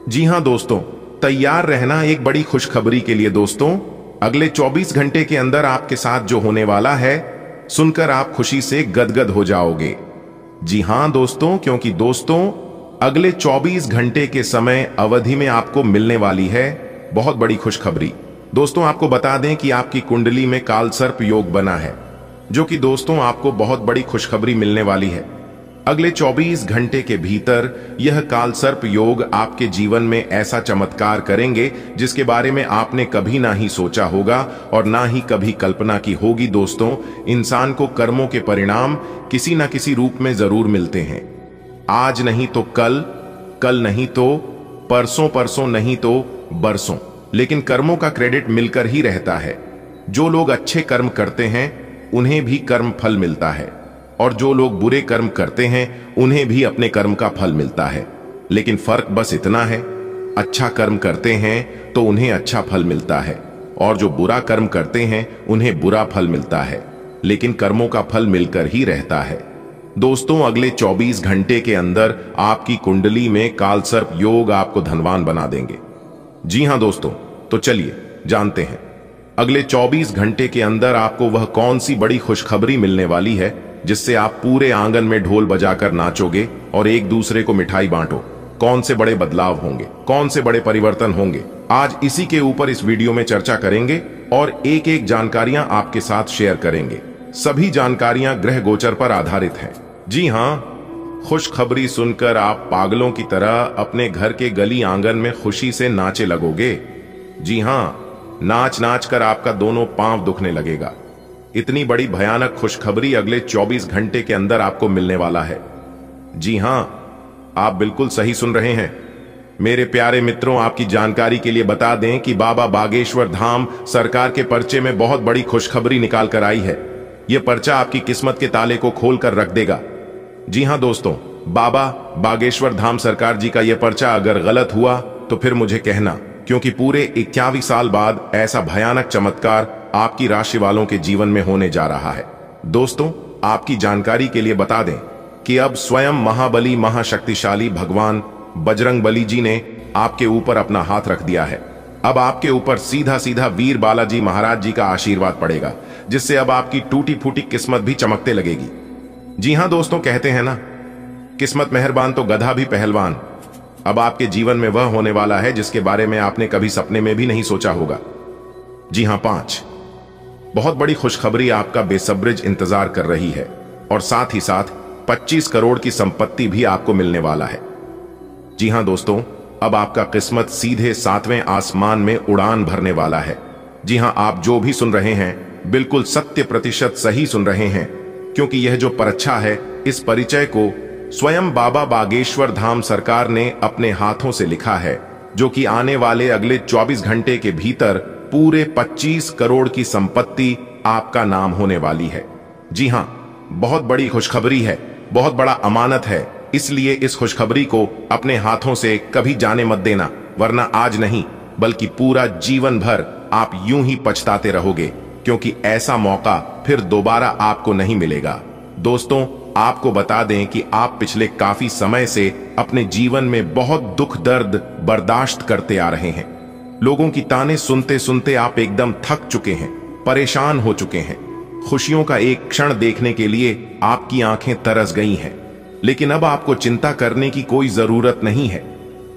जी हां दोस्तों, तैयार रहना एक बड़ी खुशखबरी के लिए। दोस्तों अगले 24 घंटे के अंदर आपके साथ जो होने वाला है, सुनकर आप खुशी से गदगद हो जाओगे। जी हां दोस्तों, क्योंकि दोस्तों अगले 24 घंटे के समय अवधि में आपको मिलने वाली है बहुत बड़ी खुशखबरी। दोस्तों आपको बता दें कि आपकी कुंडली में कालसर्प योग बना है, जो कि दोस्तों आपको बहुत बड़ी खुशखबरी मिलने वाली है। अगले 24 घंटे के भीतर यह कालसर्प योग आपके जीवन में ऐसा चमत्कार करेंगे जिसके बारे में आपने कभी ना ही सोचा होगा और ना ही कभी कल्पना की होगी। दोस्तों इंसान को कर्मों के परिणाम किसी ना किसी रूप में जरूर मिलते हैं। आज नहीं तो कल, कल नहीं तो परसों, परसों नहीं तो बरसों, लेकिन कर्मों का क्रेडिट मिलकर ही रहता है। जो लोग अच्छे कर्म करते हैं उन्हें भी कर्म फल मिलता है, और जो लोग बुरे कर्म करते हैं उन्हें भी अपने कर्म का फल मिलता है। लेकिन फर्क बस इतना है, अच्छा कर्म करते हैं तो उन्हें अच्छा फल मिलता है, और जो बुरा कर्म करते हैं उन्हें बुरा फल मिलता है, लेकिन कर्मों का फल मिलकर ही रहता है। दोस्तों अगले 24 घंटे के अंदर आपकी कुंडली में कालसर्प योग आपको धनवान बना देंगे। जी हां दोस्तों, तो चलिए जानते हैं अगले 24 घंटे के अंदर आपको वह कौन सी बड़ी खुशखबरी मिलने वाली है जिससे आप पूरे आंगन में ढोल बजाकर नाचोगे और एक दूसरे को मिठाई बांटो। कौन से बड़े बदलाव होंगे, कौन से बड़े परिवर्तन होंगे, आज इसी के ऊपर इस वीडियो में चर्चा करेंगे और एक एक जानकारियां आपके साथ शेयर करेंगे। सभी जानकारियां ग्रह गोचर पर आधारित हैं। जी हां, खुशखबरी सुनकर आप पागलों की तरह अपने घर के गली आंगन में खुशी से नाचे लगोगे। जी हां, नाच नाच कर आपका दोनों पांव दुखने लगेगा। इतनी बड़ी भयानक खुशखबरी अगले 24 घंटे के अंदर आपको मिलने वाला है। जी हां, आप बिल्कुल सही सुन रहे हैं। मेरे प्यारे मित्रों, आपकी जानकारी के लिए बता दें कि बाबा बागेश्वर धाम सरकार के पर्चे में बहुत बड़ी खुशखबरी निकाल कर आई है। यह पर्चा आपकी किस्मत के ताले को खोल कर रख देगा। जी हां दोस्तों, बाबा बागेश्वर धाम सरकार जी का यह पर्चा अगर गलत हुआ तो फिर मुझे कहना, क्योंकि पूरे 21 साल बाद ऐसा भयानक चमत्कार आपकी राशि वालों के जीवन में होने जा रहा है। दोस्तों आपकी जानकारी के लिए बता दें कि अब स्वयं महाबली महाशक्तिशाली भगवान बजरंगबली जी ने आपके ऊपर अपना हाथ रख दिया है। अब आपके ऊपर सीधा सीधा वीर बालाजी महाराज जी का आशीर्वाद पड़ेगा, जिससे अब आपकी टूटी फूटी किस्मत भी चमकते लगेगी। जी हां दोस्तों, कहते हैं ना, किस्मत मेहरबान तो गधा भी पहलवान। अब आपके जीवन में वह होने वाला है जिसके बारे में आपने कभी सपने में भी नहीं सोचा होगा। जी हां, 5 बहुत बड़ी खुशखबरी आपका बेसब्रिज इंतजार कर रही है, और साथ ही साथ 25 करोड़ की संपत्ति भी आपको मिलने वाला है। जी हां दोस्तों, अब आपका किस्मत सीधे 7वें आसमान में उड़ान भरने वाला है। जी हां, आप जो भी सुन रहे हैं बिल्कुल 100% सही सुन रहे हैं, क्योंकि यह जो पर्चा है, इस परिचय को स्वयं बाबा बागेश्वर धाम सरकार ने अपने हाथों से लिखा है, जो कि आने वाले अगले 24 घंटे के भीतर पूरे 25 करोड़ की संपत्ति आपका नाम होने वाली है। जी हां, बहुत बड़ी खुशखबरी है, बहुत बड़ा अमानत है, इसलिए इस खुशखबरी को अपने हाथों से कभी जाने मत देना, वरना आज नहीं बल्कि पूरा जीवन भर आप यूं ही पछताते रहोगे, क्योंकि ऐसा मौका फिर दोबारा आपको नहीं मिलेगा। दोस्तों आपको बता दें कि आप पिछले काफी समय से अपने जीवन में बहुत दुख दर्द बर्दाश्त करते आ रहे हैं। लोगों की ताने सुनते सुनते आप एकदम थक चुके हैं, परेशान हो चुके हैं। खुशियों का एक क्षण देखने के लिए आपकी आंखें तरस गई हैं, लेकिन अब आपको चिंता करने की कोई जरूरत नहीं है,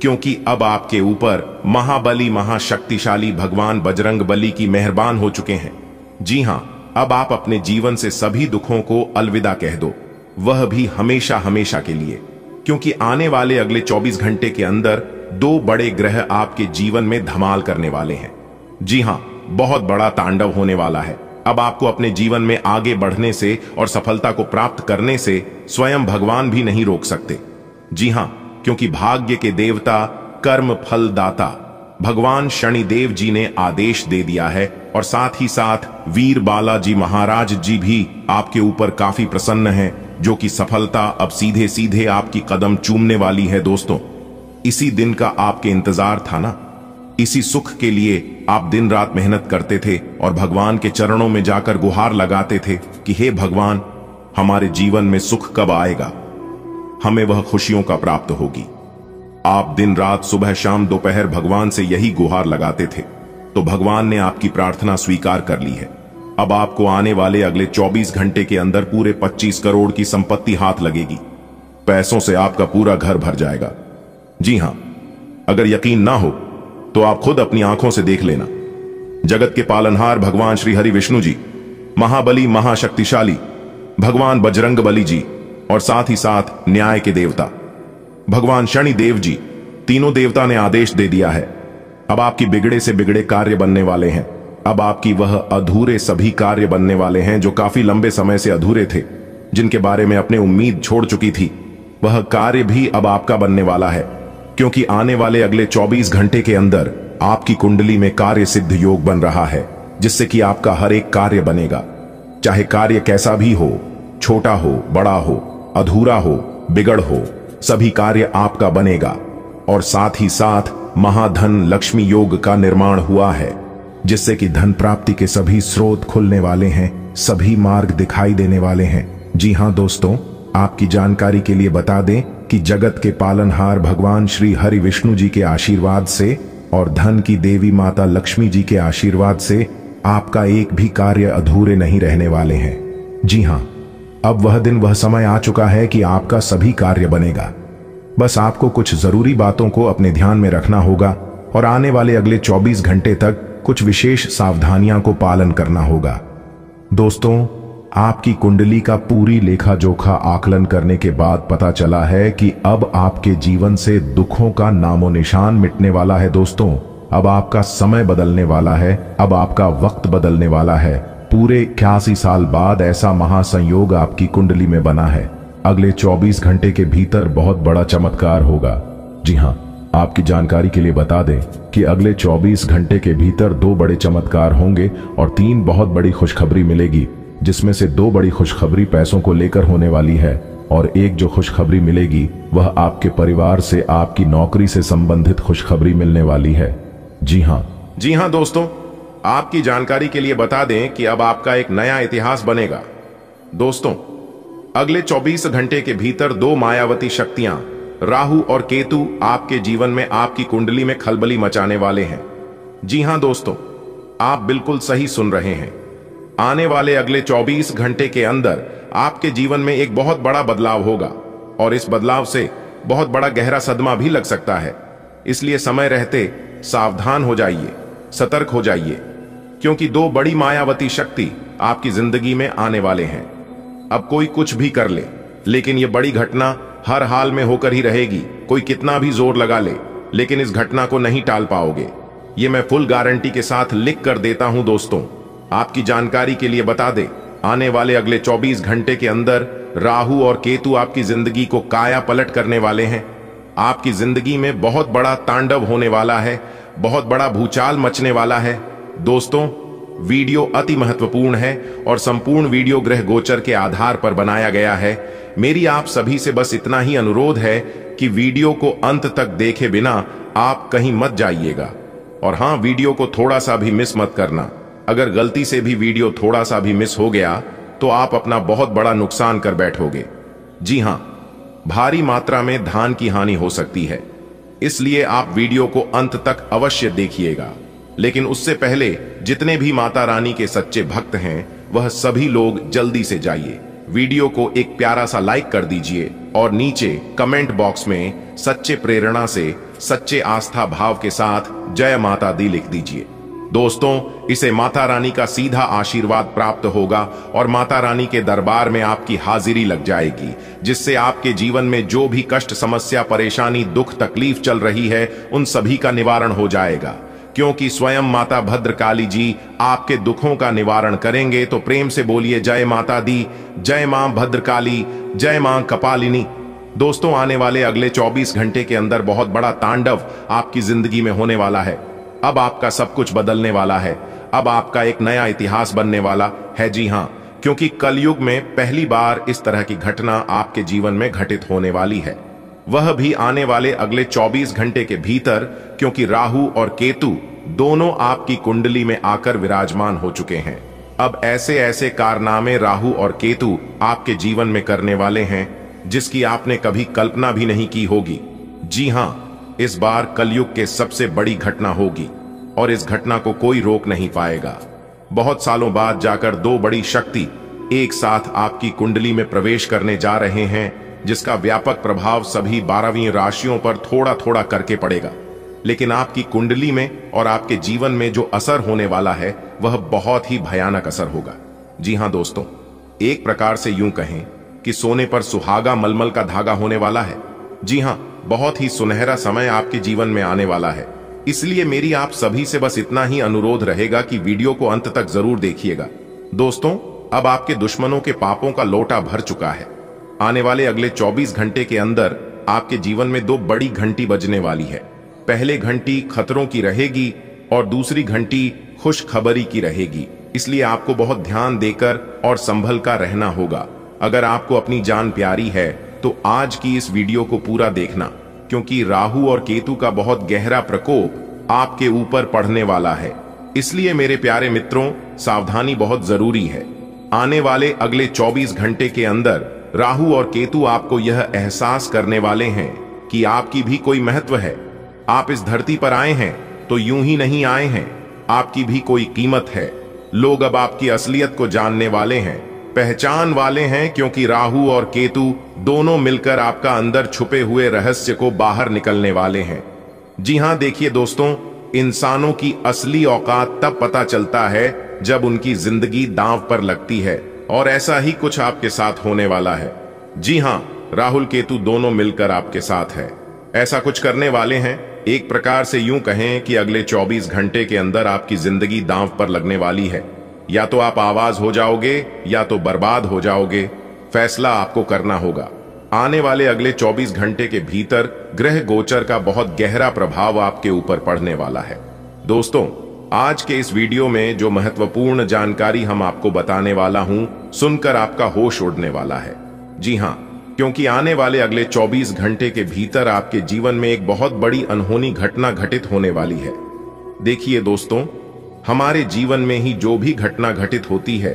क्योंकि अब आपके ऊपर महाबली महाशक्तिशाली भगवान बजरंगबली की मेहरबान हो चुके हैं। जी हां, अब आप अपने जीवन से सभी दुखों को अलविदा कह दो, वह भी हमेशा हमेशा के लिए, क्योंकि आने वाले अगले 24 घंटे के अंदर 2 बड़े ग्रह आपके जीवन में धमाल करने वाले हैं। जी हां, बहुत बड़ा तांडव होने वाला है। अब आपको अपने जीवन में आगे बढ़ने से और सफलता को प्राप्त करने से स्वयं भगवान भी नहीं रोक सकते। जी हां, क्योंकि भाग्य के देवता, कर्म फल दाता, भगवान शनिदेव जी ने आदेश दे दिया है और साथ ही साथ वीर बालाजी महाराज जी भी आपके ऊपर काफी प्रसन्न हैं, जो कि सफलता अब सीधे सीधे आपकी कदम चूमने वाली है। दोस्तों, इसी दिन का आपके इंतजार था ना। इसी सुख के लिए आप दिन रात मेहनत करते थे और भगवान के चरणों में जाकर गुहार लगाते थे कि हे भगवान, हमारे जीवन में सुख कब आएगा, हमें वह खुशियों का प्राप्त होगी। आप दिन रात सुबह शाम दोपहर भगवान से यही गुहार लगाते थे, तो भगवान ने आपकी प्रार्थना स्वीकार कर ली है। अब आपको आने वाले अगले 24 घंटे के अंदर पूरे 25 करोड़ की संपत्ति हाथ लगेगी। पैसों से आपका पूरा घर भर जाएगा। जी हां, अगर यकीन ना हो तो आप खुद अपनी आंखों से देख लेना। जगत के पालनहार भगवान श्री हरि विष्णु जी, महाबली महाशक्तिशाली भगवान बजरंग बली जी और साथ ही साथ न्याय के देवता भगवान शनि देव जी, तीनों देवता ने आदेश दे दिया है। अब आपकी बिगड़े से बिगड़े कार्य बनने वाले हैं। अब आपकी वह अधूरे सभी कार्य बनने वाले हैं जो काफी लंबे समय से अधूरे थे, जिनके बारे में अपने उम्मीद छोड़ चुकी थी। वह कार्य भी अब आपका बनने वाला है, क्योंकि आने वाले अगले 24 घंटे के अंदर आपकी कुंडली में कार्य सिद्ध योग बन रहा है, जिससे कि आपका हर एक कार्य बनेगा। चाहे कार्य कैसा भी हो, छोटा हो, बड़ा हो, अधूरा हो, बिगड़ हो, सभी कार्य आपका बनेगा। और साथ ही साथ महाधन लक्ष्मी योग का निर्माण हुआ है, जिससे कि धन प्राप्ति के सभी स्रोत खुलने वाले हैं, सभी मार्ग दिखाई देने वाले हैं। जी हां दोस्तों, आपकी जानकारी के लिए बता दें कि जगत के पालनहार भगवान श्री हरि विष्णु जी के आशीर्वाद से और धन की देवी माता लक्ष्मी जी के आशीर्वाद से आपका एक भी कार्य अधूरे नहीं रहने वाले हैं। जी हां, अब वह दिन वह समय आ चुका है कि आपका सभी कार्य बनेगा। बस आपको कुछ जरूरी बातों को अपने ध्यान में रखना होगा और आने वाले अगले 24 घंटे तक कुछ विशेष सावधानियां को पालन करना होगा। दोस्तों, आपकी कुंडली का पूरी लेखा जोखा आकलन करने के बाद पता चला है कि अब आपके जीवन से दुखों का नामो निशान मिटने वाला है। दोस्तों, अब आपका समय बदलने वाला है, अब आपका वक्त बदलने वाला है। पूरे 81 साल बाद ऐसा महासंयोग आपकी कुंडली में बना है। अगले 24 घंटे के भीतर बहुत बड़ा चमत्कार होगा। जी हां, आपकी जानकारी के लिए बता दें कि अगले 24 घंटे के भीतर 2 बड़े चमत्कार होंगे और 3 बहुत बड़ी खुशखबरी मिलेगी, जिसमें से 2 बड़ी खुशखबरी पैसों को लेकर होने वाली है और एक जो खुशखबरी मिलेगी वह आपके परिवार से, आपकी नौकरी से संबंधित खुशखबरी मिलने वाली है। जी हां दोस्तों, आपकी जानकारी के लिए बता दें कि अब आपका एक नया इतिहास बनेगा। दोस्तों, अगले 24 घंटे के भीतर 2 मायावती शक्तियां राहु और केतु आपके जीवन में, आपकी कुंडली में खलबली मचाने वाले हैं। जी हां दोस्तों, आप बिल्कुल सही सुन रहे हैं। आने वाले अगले 24 घंटे के अंदर आपके जीवन में एक बहुत बड़ा बदलाव होगा और इस बदलाव से बहुत बड़ा गहरा सदमा भी लग सकता है। इसलिए समय रहते सावधान हो जाइए, सतर्क हो जाइए, क्योंकि 2 बड़ी मायावती शक्ति आपकी जिंदगी में आने वाले हैं। अब कोई कुछ भी कर ले, लेकिन यह बड़ी घटना हर हाल में होकर ही रहेगी। कोई कितना भी जोर लगा ले, लेकिन इस घटना को नहीं टाल पाओगे। ये मैं फुल गारंटी के साथ लिख कर देता हूं। दोस्तों, आपकी जानकारी के लिए बता दें, आने वाले अगले 24 घंटे के अंदर राहु और केतु आपकी जिंदगी को काया पलट करने वाले हैं। आपकी जिंदगी में बहुत बड़ा तांडव होने वाला है, बहुत बड़ा भूचाल मचने वाला है। दोस्तों, वीडियो अति महत्वपूर्ण है और संपूर्ण वीडियो ग्रह गोचर के आधार पर बनाया गया है। मेरी आप सभी से बस इतना ही अनुरोध है कि वीडियो को अंत तक देखे बिना आप कहीं मत जाइएगा। और हां, वीडियो को थोड़ा सा भी मिस मत करना। अगर गलती से भी वीडियो थोड़ा सा भी मिस हो गया तो आप अपना बहुत बड़ा नुकसान कर बैठोगे। जी हां, भारी मात्रा में धान की हानि हो सकती है, इसलिए आप वीडियो को अंत तक अवश्य देखिएगा। लेकिन उससे पहले जितने भी माता रानी के सच्चे भक्त हैं, वह सभी लोग जल्दी से जाइए, वीडियो को एक प्यारा सा लाइक कर दीजिए और नीचे कमेंट बॉक्स में सच्चे प्रेरणा से, सच्चे आस्था भाव के साथ जय माता दी लिख दीजिए। दोस्तों, इसे माता रानी का सीधा आशीर्वाद प्राप्त होगा और माता रानी के दरबार में आपकी हाजिरी लग जाएगी, जिससे आपके जीवन में जो भी कष्ट, समस्या, परेशानी, दुख, तकलीफ चल रही है, उन सभी का निवारण हो जाएगा। क्योंकि स्वयं माता भद्रकाली जी आपके दुखों का निवारण करेंगे। तो प्रेम से बोलिए जय माता दी, जय मां भद्रकाली, जय मां कपालिनी। दोस्तों, आने वाले अगले 24 घंटे के अंदर बहुत बड़ा तांडव आपकी जिंदगी में होने वाला है। अब आपका सब कुछ बदलने वाला है। अब आपका एक नया इतिहास बनने वाला है। जी हां, क्योंकि कलयुग में पहली बार इस तरह की घटना आपके जीवन में घटित होने वाली है, वह भी आने वाले अगले 24 घंटे के भीतर, क्योंकि राहु और केतु दोनों आपकी कुंडली में आकर विराजमान हो चुके हैं। अब ऐसे ऐसे कारनामे राहु और केतु आपके जीवन में करने वाले हैं जिसकी आपने कभी कल्पना भी नहीं की होगी। जी हां, इस बार कलयुग के सबसे बड़ी घटना होगी और इस घटना को कोई रोक नहीं पाएगा। बहुत सालों बाद जाकर दो बड़ी शक्ति एक साथ आपकी कुंडली में प्रवेश करने जा रहे हैं, जिसका व्यापक प्रभाव सभी 12वीं राशियों पर थोड़ा थोड़ा करके पड़ेगा। लेकिन आपकी कुंडली में और आपके जीवन में जो असर होने वाला है वह बहुत ही भयानक असर होगा। जी हां दोस्तों, एक प्रकार से यूं कहें कि सोने पर सुहागा मलमल का धागा होने वाला है। जी हां, बहुत ही सुनहरा समय आपके जीवन में आने वाला है। इसलिए मेरी आप सभी से बस इतना ही अनुरोध रहेगा कि वीडियो को अंत तक जरूर देखिएगा। दोस्तों, अब आपके दुश्मनों के पापों का लोटा भर चुका है। आने वाले अगले 24 घंटे के अंदर आपके जीवन में दो बड़ी घंटी बजने वाली है। पहले घंटी खतरों की रहेगी और दूसरी घंटी खुशखबरी की रहेगी। इसलिए आपको बहुत ध्यान देकर और संभल कर रहना होगा। अगर आपको अपनी जान प्यारी है तो आज की इस वीडियो को पूरा देखना, क्योंकि राहु और केतु का बहुत गहरा प्रकोप आपके ऊपर पड़ने वाला है। इसलिए मेरे प्यारे मित्रों, सावधानी बहुत जरूरी है। आने वाले अगले 24 घंटे के अंदर राहु और केतु आपको यह एहसास करने वाले हैं कि आपकी भी कोई महत्व है। आप इस धरती पर आए हैं तो यूं ही नहीं आए हैं, आपकी भी कोई कीमत है। लोग अब आपकी असलियत को जानने वाले हैं, पहचान वाले हैं, क्योंकि राहु और केतु दोनों मिलकर आपका अंदर छुपे हुए रहस्य को बाहर निकलने वाले हैं। जी हां, देखिए दोस्तों, इंसानों की असली औकात तब पता चलता है जब उनकी जिंदगी दांव पर लगती है, और ऐसा ही कुछ आपके साथ होने वाला है। जी हां, राहुल केतु दोनों मिलकर आपके साथ है, ऐसा कुछ करने वाले हैं। एक प्रकार से यूं कहें कि अगले 24 घंटे के अंदर आपकी जिंदगी दांव पर लगने वाली है। या तो आप आवाज हो जाओगे या तो बर्बाद हो जाओगे। फैसला आपको करना होगा। आने वाले अगले 24 घंटे के भीतर ग्रह गोचर का बहुत गहरा प्रभाव आपके ऊपर पड़ने वाला है। दोस्तों, आज के इस वीडियो में जो महत्वपूर्ण जानकारी हम आपको बताने वाला हूं, सुनकर आपका होश उड़ने वाला है। जी हां, क्योंकि आने वाले अगले 24 घंटे के भीतर आपके जीवन में एक बहुत बड़ी अनहोनी घटना घटित होने वाली है। देखिए दोस्तों, हमारे जीवन में ही जो भी घटना घटित होती है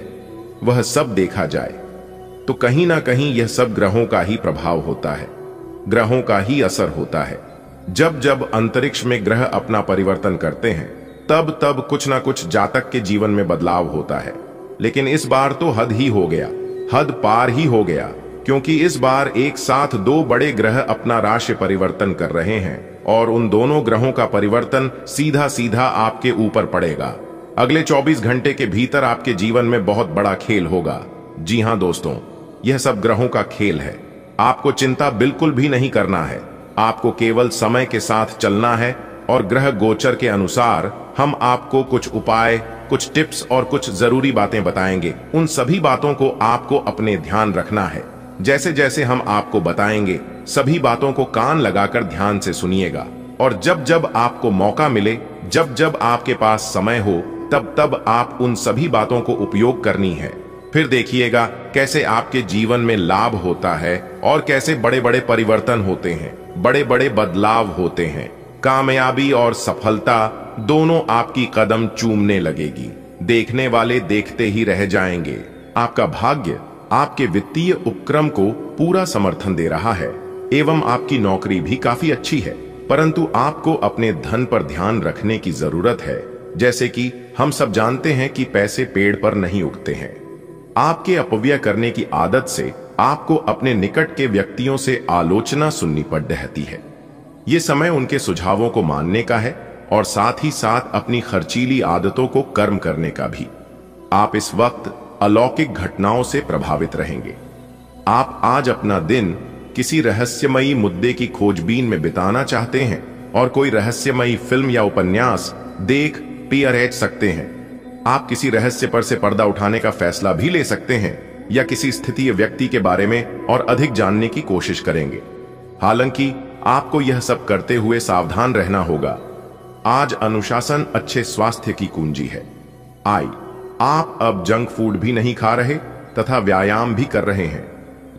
वह सब देखा जाए तो कहीं ना कहीं यह सब ग्रहों का ही प्रभाव होता है, ग्रहों का ही असर होता है। जब जब अंतरिक्ष में ग्रह अपना परिवर्तन करते हैं तब तब कुछ ना कुछ जातक के जीवन में बदलाव होता है। लेकिन इस बार तो हद ही हो गया, हद पार ही हो गया, क्योंकि इस बार एक साथ दो बड़े ग्रह अपना राशि परिवर्तन कर रहे हैं और उन दोनों ग्रहों का परिवर्तन सीधा सीधा आपके ऊपर पड़ेगा। अगले 24 घंटे के भीतर आपके जीवन में बहुत बड़ा खेल होगा। जी हां दोस्तों, यह सब ग्रहों का खेल है। आपको चिंता बिल्कुल भी नहीं करना है, आपको केवल समय के साथ चलना है और ग्रह गोचर के अनुसार हम आपको कुछ उपाय, कुछ टिप्स और कुछ जरूरी बातें बताएंगे। उन सभी बातों को आपको अपने ध्यान रखना है। जैसे जैसे हम आपको बताएंगे सभी बातों को कान लगाकर ध्यान से सुनिएगा, और जब जब आपको मौका मिले, जब जब आपके पास समय हो, तब तब आप उन सभी बातों को उपयोग करनी है। फिर देखिएगा कैसे आपके जीवन में लाभ होता है और कैसे बड़े बड़े परिवर्तन होते हैं, बड़े बड़े बदलाव होते हैं। कामयाबी और सफलता दोनों आपकी कदम चूमने लगेगी। देखने वाले देखते ही रह जाएंगे। आपका भाग्य आपके वित्तीय उपक्रम को पूरा समर्थन दे रहा है एवं आपकी नौकरी भी काफी अच्छी है, परंतु आपको अपने धन पर ध्यान रखने की जरूरत है। जैसे कि हम सब जानते हैं कि पैसे पेड़ पर नहीं उगते हैं। आपके अपव्यय करने की आदत से आपको अपने निकट के व्यक्तियों से आलोचना सुननी पड़ रहती है। ये समय उनके सुझावों को मानने का है और साथ ही साथ अपनी खर्चीली आदतों को कर्म करने का भी। आप इस वक्त अलौकिक घटनाओं से प्रभावित रहेंगे। आप आज अपना दिन किसी रहस्यमयी मुद्दे की खोजबीन में बिताना चाहते हैं और कोई रहस्यमयी फिल्म या उपन्यास देख पीअरेज सकते हैं। आप किसी रहस्य पर से पर्दा उठाने का फैसला भी ले सकते हैं। या किसी स्थिति या व्यक्ति के बारे में और अधिक जानने की कोशिश करेंगे। हालांकि आपको यह सब करते हुए सावधान रहना होगा। आज अनुशासन अच्छे स्वास्थ्य की कुंजी है। आप अब जंक फूड भी नहीं खा रहे तथा व्यायाम भी कर रहे हैं,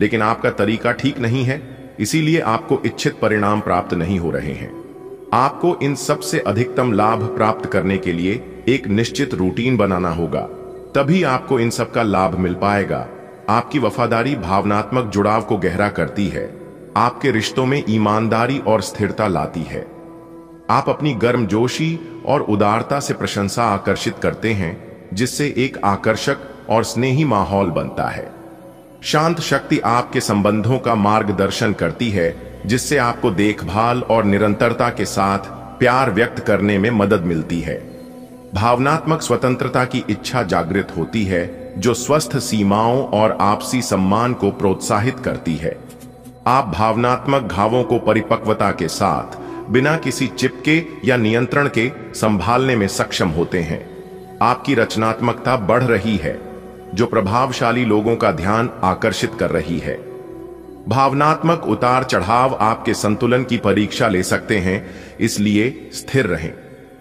लेकिन आपका तरीका ठीक नहीं है, इसीलिए आपको इच्छित परिणाम प्राप्त नहीं हो रहे हैं। आपको इन सब से अधिकतम लाभ प्राप्त करने के लिए एक निश्चित रूटीन बनाना होगा, तभी आपको इन सब का लाभ मिल पाएगा। आपकी वफादारी भावनात्मक जुड़ाव को गहरा करती है, आपके रिश्तों में ईमानदारी और स्थिरता लाती है। आप अपनी गर्मजोशी और उदारता से प्रशंसा आकर्षित करते हैं, जिससे एक आकर्षक और स्नेही माहौल बनता है। शांत शक्ति आपके संबंधों का मार्गदर्शन करती है, जिससे आपको देखभाल और निरंतरता के साथ प्यार व्यक्त करने में मदद मिलती है। भावनात्मक स्वतंत्रता की इच्छा जागृत होती है, जो स्वस्थ सीमाओं और आपसी सम्मान को प्रोत्साहित करती है। आप भावनात्मक घावों को परिपक्वता के साथ बिना किसी चिपके या नियंत्रण के संभालने में सक्षम होते हैं। आपकी रचनात्मकता बढ़ रही है, जो प्रभावशाली लोगों का ध्यान आकर्षित कर रही है। भावनात्मक उतार चढ़ाव आपके संतुलन की परीक्षा ले सकते हैं, इसलिए स्थिर रहें।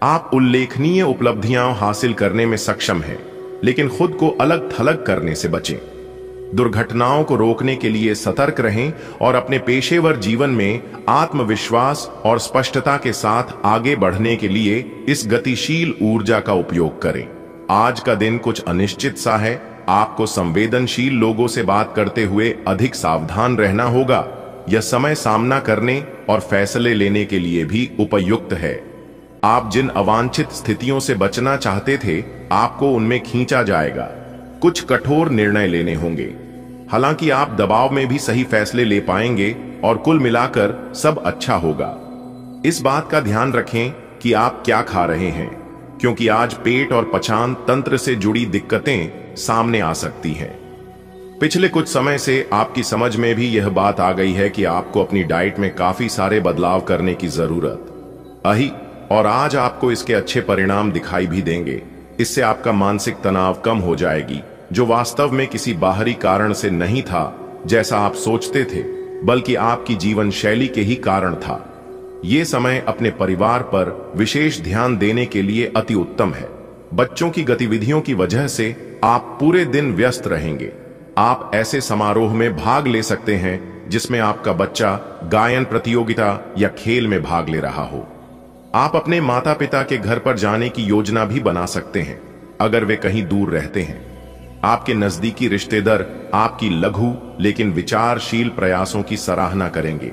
आप उल्लेखनीय उपलब्धियां हासिल करने में सक्षम हैं, लेकिन खुद को अलग थलग करने से बचें। दुर्घटनाओं को रोकने के लिए सतर्क रहें और अपने पेशेवर जीवन में आत्मविश्वास और स्पष्टता के साथ आगे बढ़ने के लिए इस गतिशील ऊर्जा का उपयोग करें। आज का दिन कुछ अनिश्चित सा है। आपको संवेदनशील लोगों से बात करते हुए अधिक सावधान रहना होगा। यह समय सामना करने और फैसले लेने के लिए भी उपयुक्त है। आप जिन अवांछित स्थितियों से बचना चाहते थे, आपको उनमें खींचा जाएगा। कुछ कठोर निर्णय लेने होंगे, हालांकि आप दबाव में भी सही फैसले ले पाएंगे और कुल मिलाकर सब अच्छा होगा। इस बात का ध्यान रखें कि आप क्या खा रहे हैं, क्योंकि आज पेट और पचान तंत्र से जुड़ी दिक्कतें सामने आ सकती हैं। पिछले कुछ समय से आपकी समझ में भी यह बात आ गई है कि आपको अपनी डाइट में काफी सारे बदलाव करने की जरूरत है, और आज आपको इसके अच्छे परिणाम दिखाई भी देंगे। इससे आपका मानसिक तनाव कम हो जाएगी, जो वास्तव में किसी बाहरी कारण से नहीं था जैसा आप सोचते थे, बल्कि आपकी जीवन शैली के ही कारण था। ये समय अपने परिवार पर विशेष ध्यान देने के लिए अति उत्तम है। बच्चों की गतिविधियों की वजह से आप पूरे दिन व्यस्त रहेंगे। आप ऐसे समारोह में भाग ले सकते हैं जिसमें आपका बच्चा गायन प्रतियोगिता या खेल में भाग ले रहा हो। आप अपने माता पिता के घर पर जाने की योजना भी बना सकते हैं, अगर वे कहीं दूर रहते हैं। आपके नजदीकी रिश्तेदार आपकी लघु लेकिन विचारशील प्रयासों की सराहना करेंगे।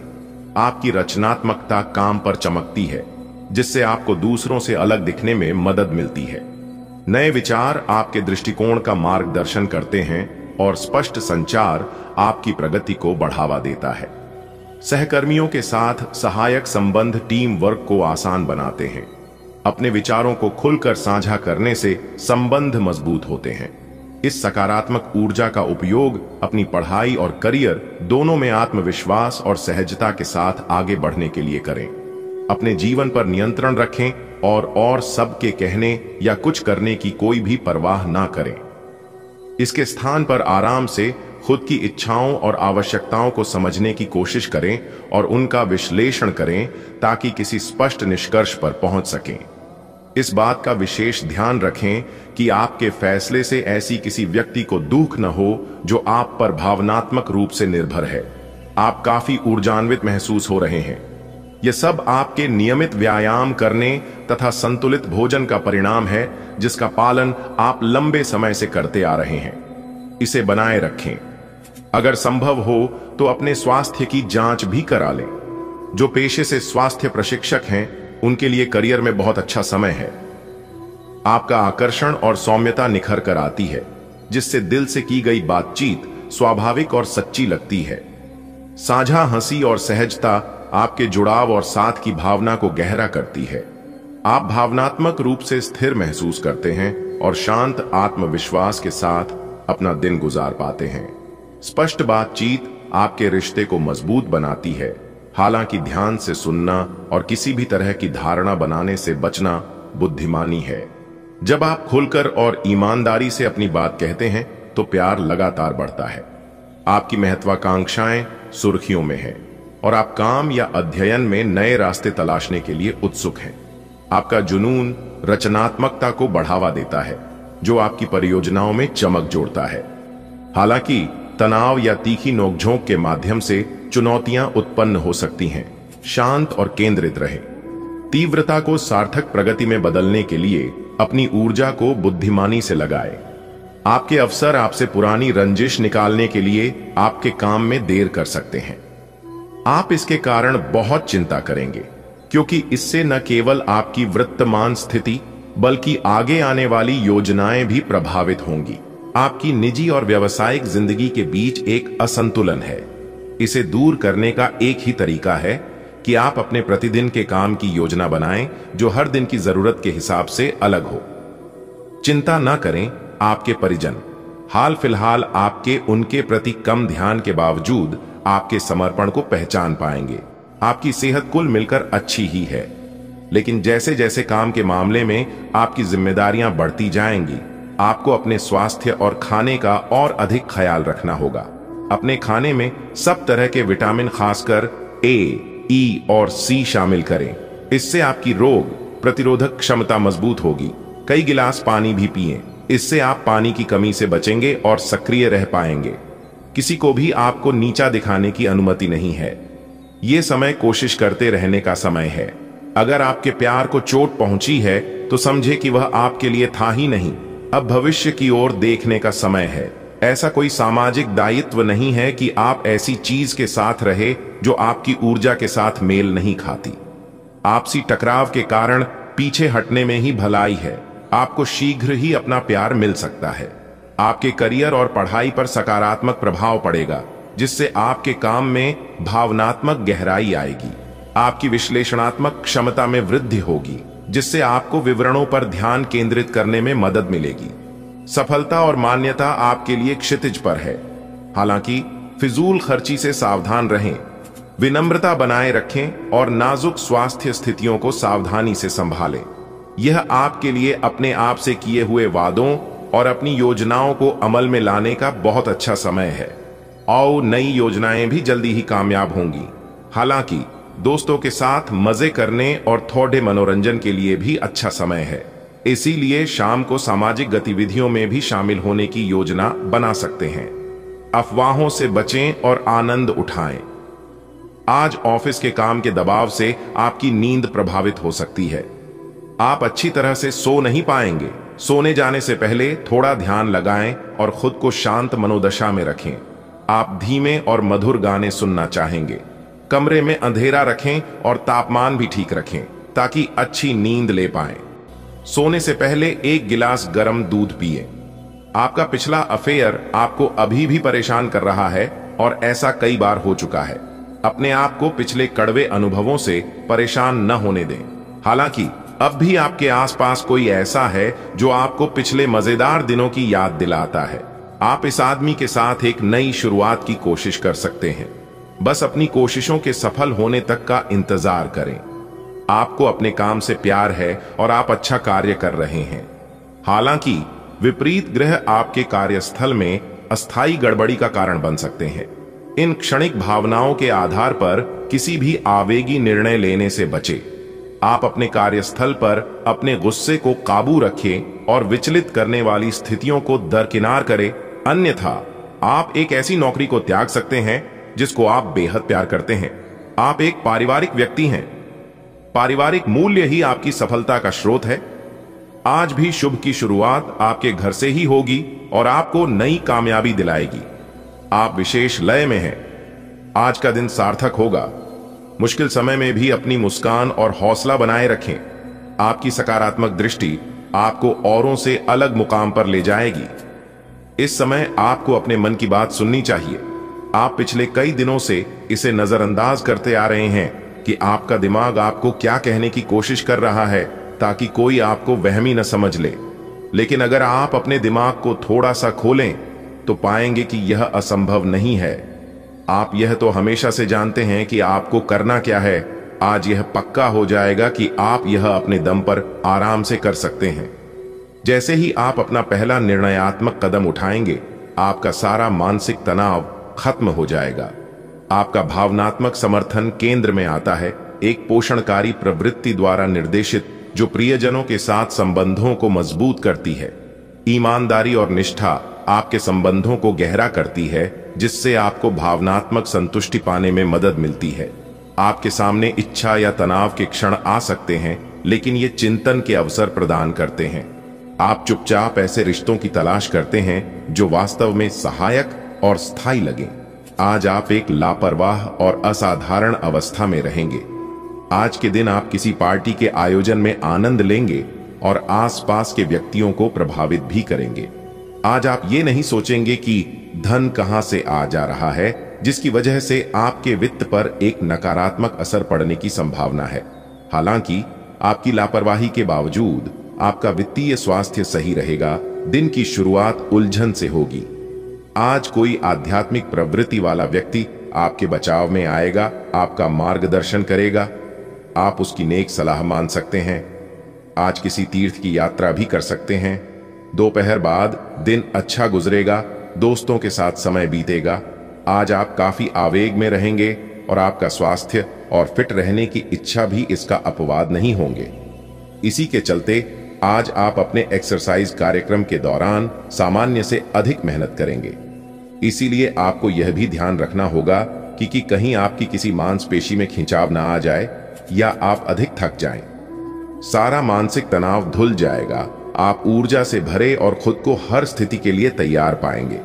आपकी रचनात्मकता काम पर चमकती है, जिससे आपको दूसरों से अलग दिखने में मदद मिलती है। नए विचार आपके दृष्टिकोण का मार्गदर्शन करते हैं और स्पष्ट संचार आपकी प्रगति को बढ़ावा देता है। सहकर्मियों के साथ सहायक संबंध टीम वर्क को आसान बनाते हैं। अपने विचारों को खुलकर साझा करने से संबंध मजबूत होते हैं। इस सकारात्मक ऊर्जा का उपयोग अपनी पढ़ाई और करियर दोनों में आत्मविश्वास और सहजता के साथ आगे बढ़ने के लिए करें। अपने जीवन पर नियंत्रण रखें और सबके कहने या कुछ करने की कोई भी परवाह ना करें। इसके स्थान पर आराम से खुद की इच्छाओं और आवश्यकताओं को समझने की कोशिश करें और उनका विश्लेषण करें, ताकि किसी स्पष्ट निष्कर्ष पर पहुंच सकें। इस बात का विशेष ध्यान रखें कि आपके फैसले से ऐसी किसी व्यक्ति को दुख न हो जो आप पर भावनात्मक रूप से निर्भर है। आप काफी ऊर्जान्वित महसूस हो रहे हैं। यह सब आपके नियमित व्यायाम करने तथा संतुलित भोजन का परिणाम है, जिसका पालन आप लंबे समय से करते आ रहे हैं। इसे बनाए रखें। अगर संभव हो तो अपने स्वास्थ्य की जांच भी करा लें। जो पेशे से स्वास्थ्य प्रशिक्षक हैं, उनके लिए करियर में बहुत अच्छा समय है। आपका आकर्षण और सौम्यता निखर कर आती है, जिससे दिल से की गई बातचीत स्वाभाविक और सच्ची लगती है। साझा हंसी और सहजता आपके जुड़ाव और साथ की भावना को गहरा करती है। आप भावनात्मक रूप से स्थिर महसूस करते हैं और शांत आत्मविश्वास के साथ अपना दिन गुजार पाते हैं। स्पष्ट बातचीत आपके रिश्ते को मजबूत बनाती है, हालांकि ध्यान से सुनना और किसी भी तरह की धारणा बनाने से बचना बुद्धिमानी है। जब आप खुलकर और ईमानदारी से अपनी बात कहते हैं, तो प्यार लगातार बढ़ता है। आपकी महत्वाकांक्षाएं सुर्खियों में हैं और आप काम या अध्ययन में नए रास्ते तलाशने के लिए उत्सुक हैं। आपका जुनून रचनात्मकता को बढ़ावा देता है, जो आपकी परियोजनाओं में चमक जोड़ता है। हालांकि तनाव या तीखी नोकझोंक के माध्यम से चुनौतियां उत्पन्न हो सकती हैं। शांत और केंद्रित रहें। तीव्रता को सार्थक प्रगति में बदलने के लिए अपनी ऊर्जा को बुद्धिमानी से लगाएं। आपके अफसर आपसे पुरानी रंजिश निकालने के लिए आपके काम में देर कर सकते हैं। आप इसके कारण बहुत चिंता करेंगे, क्योंकि इससे न केवल आपकी वर्तमान स्थिति बल्कि आगे आने वाली योजनाएं भी प्रभावित होंगी। आपकी निजी और व्यावसायिक जिंदगी के बीच एक असंतुलन है। इसे दूर करने का एक ही तरीका है कि आप अपने प्रतिदिन के काम की योजना बनाएं, जो हर दिन की जरूरत के हिसाब से अलग हो। चिंता न करें, आपके परिजन हाल फिलहाल आपके उनके प्रति कम ध्यान के बावजूद आपके समर्पण को पहचान पाएंगे। आपकी सेहत कुल मिलकर अच्छी ही है, लेकिन जैसे जैसे काम के मामले में आपकी जिम्मेदारियां बढ़ती जाएंगी, आपको अपने स्वास्थ्य और खाने का और अधिक ख्याल रखना होगा। अपने खाने में सब तरह के विटामिन, खासकर ए, ई और सी शामिल करें। इससे आपकी रोग प्रतिरोधक क्षमता मजबूत होगी। कई गिलास पानी भी पिएं, इससे आप पानी की कमी से बचेंगे और सक्रिय रह पाएंगे। किसी को भी आपको नीचा दिखाने की अनुमति नहीं है। यह समय कोशिश करते रहने का समय है। अगर आपके प्यार को चोट पहुंची है तो समझे कि वह आपके लिए था ही नहीं। अब भविष्य की ओर देखने का समय है। ऐसा कोई सामाजिक दायित्व नहीं है कि आप ऐसी चीज के साथ रहे जो आपकी ऊर्जा के साथ मेल नहीं खाती। आपसी टकराव के कारण पीछे हटने में ही भलाई है। आपको शीघ्र ही अपना प्यार मिल सकता है। आपके करियर और पढ़ाई पर सकारात्मक प्रभाव पड़ेगा, जिससे आपके काम में भावनात्मक गहराई आएगी। आपकी विश्लेषणात्मक क्षमता में वृद्धि होगी, जिससे आपको विवरणों पर ध्यान केंद्रित करने में मदद मिलेगी। सफलता और मान्यता आपके लिए क्षितिज पर है। हालांकि फिजूल खर्ची से सावधान रहें, विनम्रता बनाए रखें और नाजुक स्वास्थ्य स्थितियों को सावधानी से संभालें। यह आपके लिए अपने आप से किए हुए वादों और अपनी योजनाओं को अमल में लाने का बहुत अच्छा समय है। और नई योजनाएं भी जल्दी ही कामयाब होंगी। हालांकि दोस्तों के साथ मजे करने और थोड़े मनोरंजन के लिए भी अच्छा समय है। इसीलिए शाम को सामाजिक गतिविधियों में भी शामिल होने की योजना बना सकते हैं। अफवाहों से बचें और आनंद उठाएं। आज ऑफिस के काम के दबाव से आपकी नींद प्रभावित हो सकती है। आप अच्छी तरह से सो नहीं पाएंगे। सोने जाने से पहले थोड़ा ध्यान लगाएं और खुद को शांत मनोदशा में रखें। आप धीमे और मधुर गाने सुनना चाहेंगे। कमरे में अंधेरा रखें और तापमान भी ठीक रखें, ताकि अच्छी नींद ले पाएं। सोने से पहले 1 गिलास गर्म दूध पिए। आपका पिछला अफेयर आपको अभी भी परेशान कर रहा है और ऐसा कई बार हो चुका है। अपने आप को पिछले कड़वे अनुभवों से परेशान न होने दें। हालांकि अब भी आपके आसपास कोई ऐसा है जो आपको पिछले मजेदार दिनों की याद दिलाता है। आप इस आदमी के साथ एक नई शुरुआत की कोशिश कर सकते हैं। बस अपनी कोशिशों के सफल होने तक का इंतजार करें। आपको अपने काम से प्यार है और आप अच्छा कार्य कर रहे हैं। हालांकि विपरीत ग्रह आपके कार्यस्थल में अस्थायी गड़बड़ी का कारण बन सकते हैं। इन क्षणिक भावनाओं के आधार पर किसी भी आवेगी निर्णय लेने से बचें। आप अपने कार्यस्थल पर अपने गुस्से को काबू रखें और विचलित करने वाली स्थितियों को दरकिनार करें। अन्यथा आप एक ऐसी नौकरी को त्याग सकते हैं जिसको आप बेहद प्यार करते हैं। आप एक पारिवारिक व्यक्ति हैं। पारिवारिक मूल्य ही आपकी सफलता का स्रोत है। आज भी शुभ की शुरुआत आपके घर से ही होगी और आपको नई कामयाबी दिलाएगी। आप विशेष लय में हैं। आज का दिन सार्थक होगा। मुश्किल समय में भी अपनी मुस्कान और हौसला बनाए रखें। आपकी सकारात्मक दृष्टि आपको औरों से अलग मुकाम पर ले जाएगी। इस समय आपको अपने मन की बात सुननी चाहिए। आप पिछले कई दिनों से इसे नजरअंदाज करते आ रहे हैं कि आपका दिमाग आपको क्या कहने की कोशिश कर रहा है, ताकि कोई आपको वहमी न समझ ले। लेकिन अगर आप अपने दिमाग को थोड़ा सा खोलें तो पाएंगे कि यह असंभव नहीं है। आप यह तो हमेशा से जानते हैं कि आपको करना क्या है। आज यह पक्का हो जाएगा कि आप यह अपने दम पर आराम से कर सकते हैं। जैसे ही आप अपना पहला निर्णयात्मक कदम उठाएंगे, आपका सारा मानसिक तनाव खत्म हो जाएगा। आपका भावनात्मक समर्थन केंद्र में आता है, एक पोषणकारी प्रवृत्ति द्वारा निर्देशित जो प्रियजनों के साथ संबंधों को मजबूत करती है। ईमानदारी और निष्ठा आपके संबंधों को गहरा करती है, जिससे आपको भावनात्मक संतुष्टि पाने में मदद मिलती है। आपके सामने इच्छा या तनाव के क्षण आ सकते हैं, लेकिन ये चिंतन के अवसर प्रदान करते हैं। आप चुपचाप ऐसे रिश्तों की तलाश करते हैं जो वास्तव में सहायक और स्थायी लगें। आज आप एक लापरवाह और असाधारण अवस्था में रहेंगे। आज के दिन आप किसी पार्टी के आयोजन में आनंद लेंगे और आसपास के व्यक्तियों को प्रभावित भी करेंगे। आज आप ये नहीं सोचेंगे कि धन कहां से आ जा रहा है, जिसकी वजह से आपके वित्त पर एक नकारात्मक असर पड़ने की संभावना है। हालांकि आपकी लापरवाही के बावजूद आपका वित्तीय स्वास्थ्य सही रहेगा। दिन की शुरुआत उलझन से होगी। आज कोई आध्यात्मिक प्रवृत्ति वाला व्यक्ति आपके बचाव में आएगा, आपका मार्गदर्शन करेगा। आप उसकी नेक सलाह मान सकते हैं। आज किसी तीर्थ की यात्रा भी कर सकते हैं। दोपहर बाद दिन अच्छा गुजरेगा, दोस्तों के साथ समय बीतेगा। आज आप काफी आवेग में रहेंगे और आपका स्वास्थ्य और फिट रहने की इच्छा भी इसका अपवाद नहीं होंगे। इसी के चलते आज आप अपने एक्सरसाइज कार्यक्रम के दौरान सामान्य से अधिक मेहनत करेंगे। इसीलिए आपको यह भी ध्यान रखना होगा कि कहीं आपकी किसी मांसपेशी में खिंचाव ना आ जाए या आप अधिक थक जाएं। सारा मानसिक तनाव धुल जाएगा। आप ऊर्जा से भरे और खुद को हर स्थिति के लिए तैयार पाएंगे।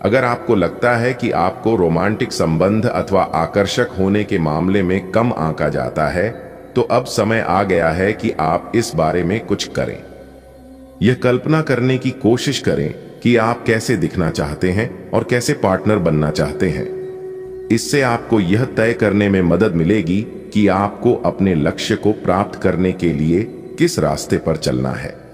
अगर आपको लगता है कि आपको रोमांटिक संबंध अथवा आकर्षक होने के मामले में कम आंका जाता है, तो अब समय आ गया है कि आप इस बारे में कुछ करें। यह कल्पना करने की कोशिश करें कि आप कैसे दिखना चाहते हैं और कैसे पार्टनर बनना चाहते हैं। इससे आपको यह तय करने में मदद मिलेगी कि आपको अपने लक्ष्य को प्राप्त करने के लिए किस रास्ते पर चलना है।